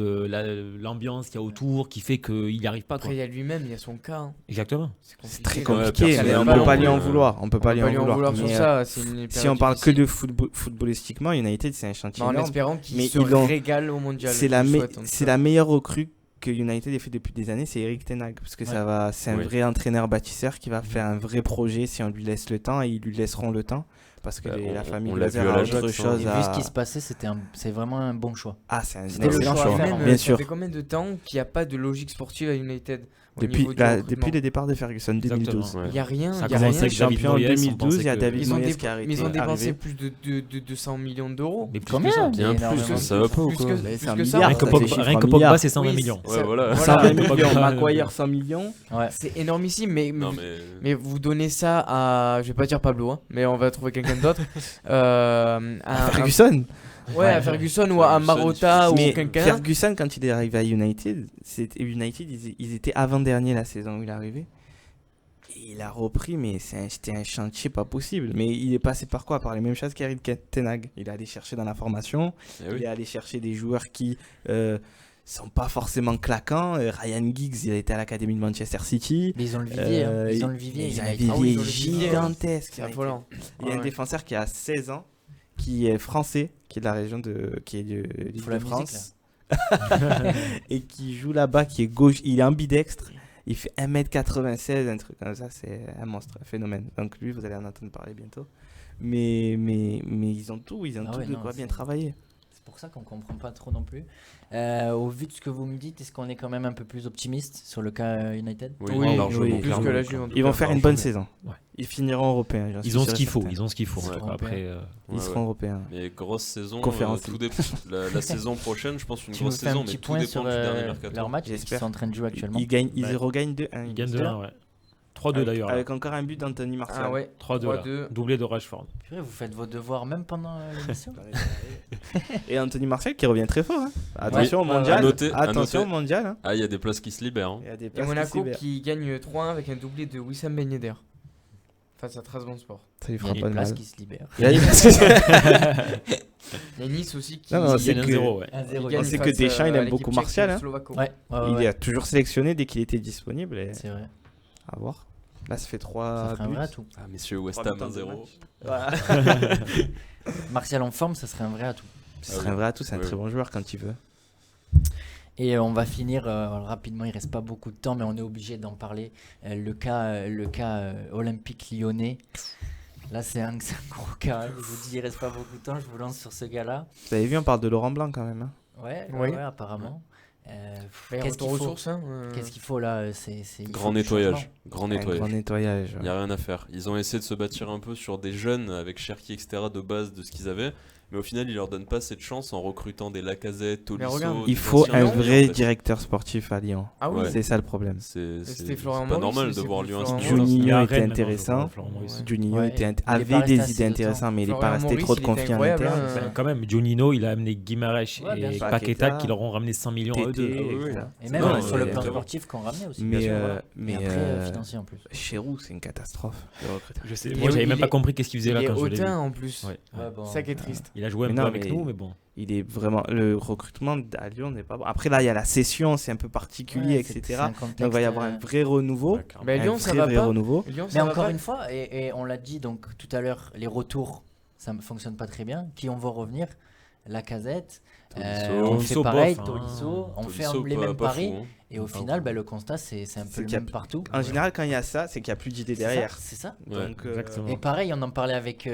l'ambiance qu'il y a autour qui fait qu'il n'y arrive pas. Après, Quoi. il y a lui-même, il y a son cas. hein. Exactement. C'est très Ouais, compliqué. personne Mais n'a on le peut pas ballon, lui en mais, vouloir. On peut pas On lui peut en vouloir. sur Mais, ça. C'est une si on période parle que difficile. de footballistiquement, United, c'est un chantier Bah, en énorme. espérant qu'il Mais se ils l'ont- régale au mondial. C'est je la, le me- souhaite, en tout c'est cas. la meilleure recrue que United ait fait depuis des années, c'est Eric Ten Hag. Parce que c'est un Oui. vrai entraîneur bâtisseur qui va faire un vrai projet si on lui laisse le temps et ils lui laisseront le temps. Parce que Bah, la famille on l'a Glazer vu à a l'Ajax, autre hein. chose Et à... vu ce qui se passait, c'est vraiment un bon choix. Ah, c'est un C'était le excellent choix à choix, faire, Même, en fait. bien Ça sûr. fait combien de temps qu'il n'y a pas de logique sportive à United au Depuis, niveau du recrutement depuis le départ de Ferguson, 2012. Exactement. Ouais. Il n'y a rien. Ça il y a commence rien. avec David Champion en Moyes, on 2012, il y a pensait que- David Ils ont, Moyes dé- qui a arrêté. ils ont dépensé arrivé. plus de 200 millions d'euros. Mais plus Combien que ça. Bien Mais plus, énormément. ça va pas ou Plus quoi que, Mais plus c'est un que ça. milliard, Rien que ça fait Pogba, chiffre rien en que Pogba, milliards. c'est 120 Oui, millions. Ouais, voilà. 120 millions, Pogba, Maguire 100 millions. Ouais. C'est énormissime, mais Non, mais vous donnez ça à, je vais pas dire Pablo, hein, mais on va trouver quelqu'un d'autre. Ferguson. Ouais, à Ferguson ou à Ferguson, Marotta ou Mais quelqu'un. Ferguson, quand il est arrivé à United, ils étaient avant-dernier la saison où il est arrivé. Et il a repris, mais c'était un chantier pas possible. Mais il est passé par quoi? Par les mêmes choses qu'Eric Ten Hag. Il est allé chercher dans la formation, Eh oui. il est allé chercher des joueurs qui sont pas forcément claquants. Ryan Giggs, il a été à l'académie de Manchester City. Mais ils ont le vivier. hein. Ils ont le vivier. Ils ont un United. Ah oui, vivier ils ont le vivier. gigantesque. C'est affolant. Il y a un Ouais. défenseur qui a 16 ans, qui est français, qui est de la région qui est de Faut la l'Île-de-France. Et qui joue là-bas, qui est gauche, il est ambidextre. Il fait 1m96, un truc comme ça, c'est un monstre, un phénomène. Donc lui, vous allez en entendre parler bientôt. Mais ils ont tout, Ah tout ouais, de non, quoi bien c'est- travailler. C'est pour ça qu'on comprend pas trop non plus. Au vu de ce que vous me dites, est-ce qu'on est quand même un peu plus optimiste sur le cas United? Oui, largement, oui, plus clairement. que la Juve. en tout Ils vont cas. faire une bonne saison. Ouais. Ils finiront européens. j'en suis Ils ont sûr ce et qu'il faut. certain. Ils ont ce qu'il faut. Ouais. Après, Ils Ouais, seront ouais. européens. Mais grosse saison, Conférence tout dépend. La saison prochaine, je pense une Tu nous grosse fais un saison, mais petit tout point dépend sur du dernier mercato. leur match qu'ils J'espère. sont en train de jouer actuellement. Ils Ouais. regagnent 2-1. ils gagnent 2-1, ouais. 3-2 d'ailleurs. là. Avec encore un but d'Anthony Martial. Ah ouais. 3-2. là. 3-2. Doublé de Rashford. Purée, vous faites vos devoirs même pendant l'émission? Et Anthony Martial qui revient très fort. hein. Attention au Ouais, mondial. à noter, à Attention au noter. mondial. hein. Ah, il y a des places qui se libèrent. hein. Il y a des Et places Monaco qui qui gagne 3-1 avec un doublé de Wissam Ben Yedder face à Trabzonspor. Ça lui Il y fera a pas des de places mal. qui se libèrent. Il y a des places qui- Il y a Nice aussi qui Non, non, Ils c'est gagnent que- 1-0, ouais. 1-0. gagne On sait que face Deschamps, il à aime l'équipe beaucoup tchèque Martial, hein. slovaco. Ouais, Il ouais. a toujours sélectionné dès qu'il était disponible. Et... C'est vrai. À voir. Là, ça fait Ça 3 ferait un buts. vrai atout. Ah, messieurs, West Trois Ham buts en 2 1-0. matchs. Voilà. Martial en forme, ça serait un vrai atout. Ce serait un vrai atout, c'est un Oui, très oui. bon joueur quand il veut. Et on va finir rapidement, il reste pas beaucoup de temps, mais on est obligé d'en parler. Le cas Olympique Lyonnais. Là, c'est un gros cas. Je vous dis, il reste pas beaucoup de temps. Je vous lance sur ce gars-là. Vous avez vu, on parle de Laurent Blanc quand même. Hein. Ouais, apparemment. Qu'est-ce qu'il faut Qu'est-ce qu'il faut là Grand nettoyage. Grand nettoyage. Il n'y a rien à faire. Ils ont essayé de se bâtir un peu sur des jeunes avec Cherki, etc. de base de ce qu'ils avaient. Mais au final, ils leur donnent pas cette chance en recrutant des Lacazette, Tolisso. Il faut un vrai directeur sportif à Lyon. Ah oui, c'est ça le problème. C'est Florent pas Maurice, normal de voir Lyon à Juninho était intéressant. Juninho avait des idées intéressantes, mais il n'est pas resté trop de confiance en interne. Quand même, Juninho, il a amené Guimarães et Paqueta qui leur ont ramené 100 millions à eux deux. Et même sur le plan sportif qu'on ramenait aussi. Mais après, financier en plus. Chérou, c'est une catastrophe. Je sais, moi j'avais même pas compris qu'est-ce qu'il faisait là quand je l'ai vu. Il est hautain en plus. Ça qui est triste. Il a joué un peu avec nous, mais bon. Il est vraiment. Le recrutement à Lyon n'est pas bon. Après, là, il y a la session, c'est un peu particulier, etc. Donc, il va y avoir un vrai renouveau. Lyon, ça va pas. Mais encore une fois, et on l'a dit donc tout à l'heure, les retours, ça ne fonctionne pas très bien. Qui on va revenir Lacazette. On fait pareil, Tolisso. On fait les mêmes paris. Et au final, le constat, c'est un peu le même partout. En général, quand il y a ça, c'est qu'il n'y a plus d'idées derrière. C'est ça. Donc, et pareil, on en parlait avec.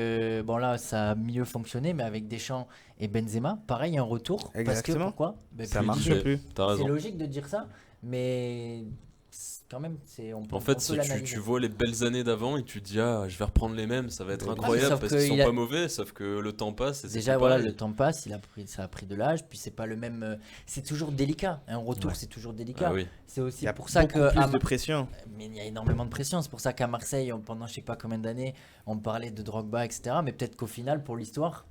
Bon, là, ça a mieux fonctionné, mais avec Deschamps et Benzema, pareil, un retour. Exactement. Parce que pourquoi ça marche plus. C'est logique de dire ça, mais. Quand même, en fait, tu vois les belles années d'avant et tu te dis je vais reprendre les mêmes, ça va être incroyable parce qu'ils sont pas mauvais, sauf que le temps passe. Déjà voilà, le temps passe, ça a pris de l'âge, puis c'est pas le même. C'est toujours délicat, un retour c'est toujours délicat. C'est aussi pour ça que plus de pression. Mais il y a énormément de pression, c'est pour ça qu'à Marseille, pendant je sais pas combien d'années, on parlait de Drogba, etc. Mais peut-être qu'au final, pour l'histoire,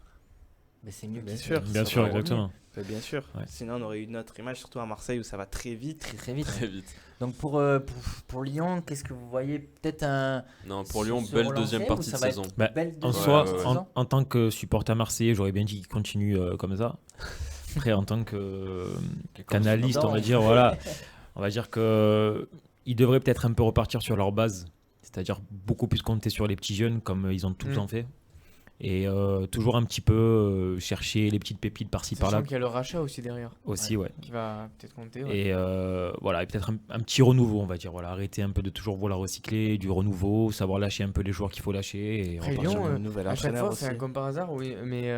c'est mieux. Bien sûr, exactement. Bien sûr. Sinon, on aurait eu une autre image, surtout à Marseille où ça va très vite. Très vite. Donc pour Lyon, qu'est-ce que vous voyez? Peut-être un. Non, pour Lyon, belle deuxième partie de saison. En soi, en tant que supporter marseillais, j'aurais bien dit qu'il continue comme ça. Après, en tant qu'analyste, on va dire, on va dire qu'ils devraient peut-être un peu repartir sur leur base, c'est-à-dire beaucoup plus compter sur les petits jeunes comme ils ont tout le temps fait. Et toujours un petit peu chercher les petites pépites par-ci par-là. Sachant qu'il y a le rachat aussi derrière. Qui va peut-être compter. Et et peut-être un petit renouveau, on va dire. Arrêter un peu de toujours vouloir recycler, du renouveau, savoir lâcher un peu les joueurs qu'il faut lâcher. Et Lyon, à chaque fois, c'est comme par hasard, oui, mais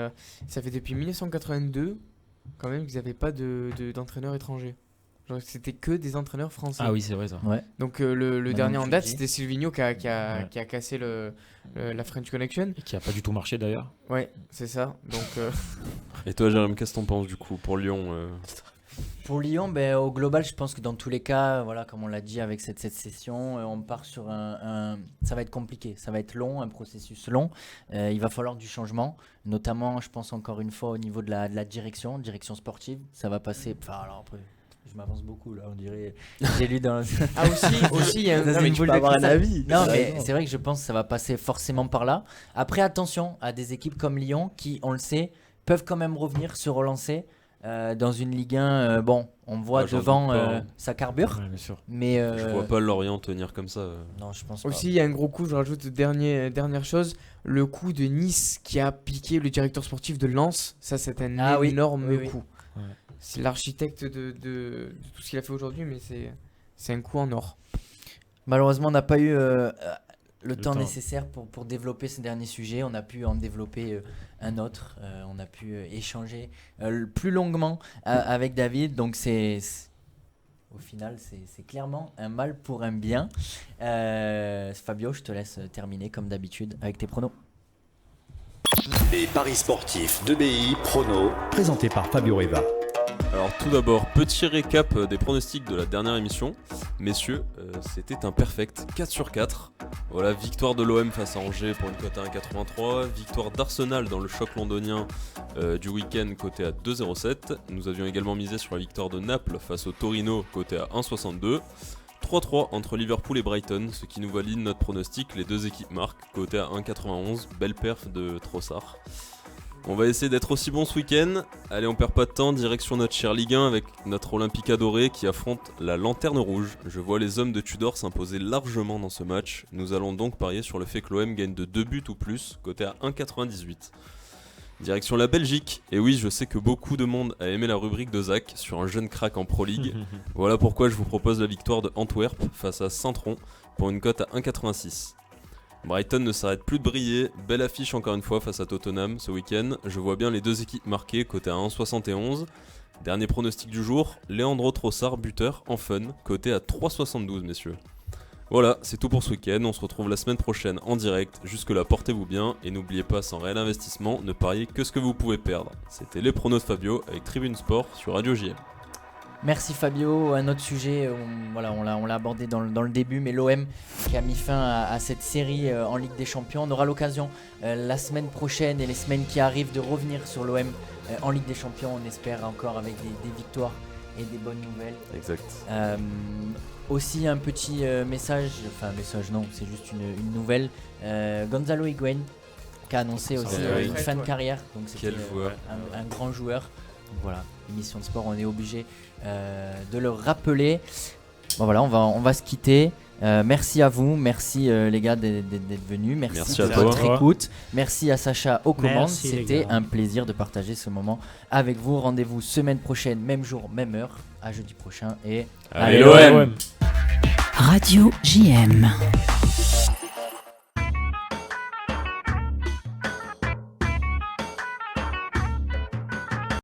ça fait depuis 1982 quand même qu'ils n'avaient pas d'entraîneur étranger. C'était que des entraîneurs français. Ah oui, c'est vrai ça. Donc le dernier en date, c'était Silvino qui a cassé la French Connection. Et qui n'a pas du tout marché d'ailleurs. Ouais, c'est ça. Donc, Et toi, Jérôme, qu'est-ce que t'en penses du coup pour Lyon Pour Lyon, au global, je pense que dans tous les cas, comme on l'a dit avec cette session, on part sur ça va être compliqué, ça va être long, un processus long. Il va falloir du changement, notamment, je pense encore une fois au niveau de la direction sportive. Ça va passer. Alors après. Je m'avance beaucoup là, on dirait. J'ai lu dans. aussi, il y a un boule de avis. Non, mais c'est vrai que je pense que ça va passer forcément par là. Après, attention à des équipes comme Lyon qui, on le sait, peuvent quand même revenir, se relancer dans une Ligue 1. On voit devant ça carbure. Ouais, bien sûr. Mais je vois pas Lorient tenir comme ça. Non, je pense pas. Aussi, il y a un gros coup. Je rajoute dernière chose, le coup de Nice qui a piqué le directeur sportif de Lens. Ça, c'est un énorme coup. Ouais. C'est l'architecte de tout ce qu'il a fait aujourd'hui, mais c'est un coup en or. Malheureusement, on n'a pas eu le temps nécessaire pour développer ces derniers sujets. On a pu en développer un autre. On a pu échanger plus longuement avec David. Donc, au final, c'est clairement un mal pour un bien. Fabio, je te laisse terminer comme d'habitude avec tes pronos. Les paris sportifs de BI Prono, présentés par Fabio Reva. Alors tout d'abord, petit récap des pronostics de la dernière émission. Messieurs, c'était un perfect 4 sur 4. Voilà, victoire de l'OM face à Angers pour une cote à 1,83. Victoire d'Arsenal dans le choc londonien du week-end coté à 2,07. Nous avions également misé sur la victoire de Naples face au Torino coté à 1,62. 3-3 entre Liverpool et Brighton, ce qui nous valide notre pronostic. Les deux équipes marquent, coté à 1,91. Belle perf de Trossard. On va essayer d'être aussi bon ce week-end. Allez, on perd pas de temps, direction notre chère Ligue 1 avec notre Olympique doré qui affronte la Lanterne Rouge. Je vois les hommes de Tudor s'imposer largement dans ce match. Nous allons donc parier sur le fait que l'OM gagne de 2 buts ou plus, coté à 1,98. Direction la Belgique. Et oui, je sais que beaucoup de monde a aimé la rubrique de Zach sur un jeune crack en Pro League. Voilà pourquoi je vous propose la victoire de Antwerp face à Saint-Tron pour une cote à 1,86. Brighton ne s'arrête plus de briller, belle affiche encore une fois face à Tottenham ce week-end. Je vois bien les deux équipes marquées, coté à 1,71. Dernier pronostic du jour, Leandro Trossard buteur en fun, coté à 3,72 messieurs. Voilà, c'est tout pour ce week-end, on se retrouve la semaine prochaine en direct. Jusque là, portez-vous bien et n'oubliez pas, sans réel investissement, ne pariez que ce que vous pouvez perdre. C'était les pronos de Fabio avec Tribune Sport sur Radio JM. Merci Fabio. Un autre sujet, on l'a abordé dans le début, mais l'OM qui a mis fin à cette série en Ligue des Champions. On aura l'occasion la semaine prochaine et les semaines qui arrivent de revenir sur l'OM en Ligue des Champions. On espère encore avec des victoires et des bonnes nouvelles. Exact. Aussi un petit message non, c'est juste une nouvelle. Gonzalo Higuaín qui a annoncé aussi une fin de carrière. Donc c'était un grand joueur. Voilà, émission de sport, on est obligé de le rappeler. Bon voilà, on va se quitter. Merci à vous, merci les gars d'être venus, merci à de toi. votre écoute, merci à Sacha aux commandes. Merci, c'était un plaisir de partager ce moment avec vous. Rendez-vous semaine prochaine, même jour, même heure, à jeudi prochain et allez l'OM. Radio JM.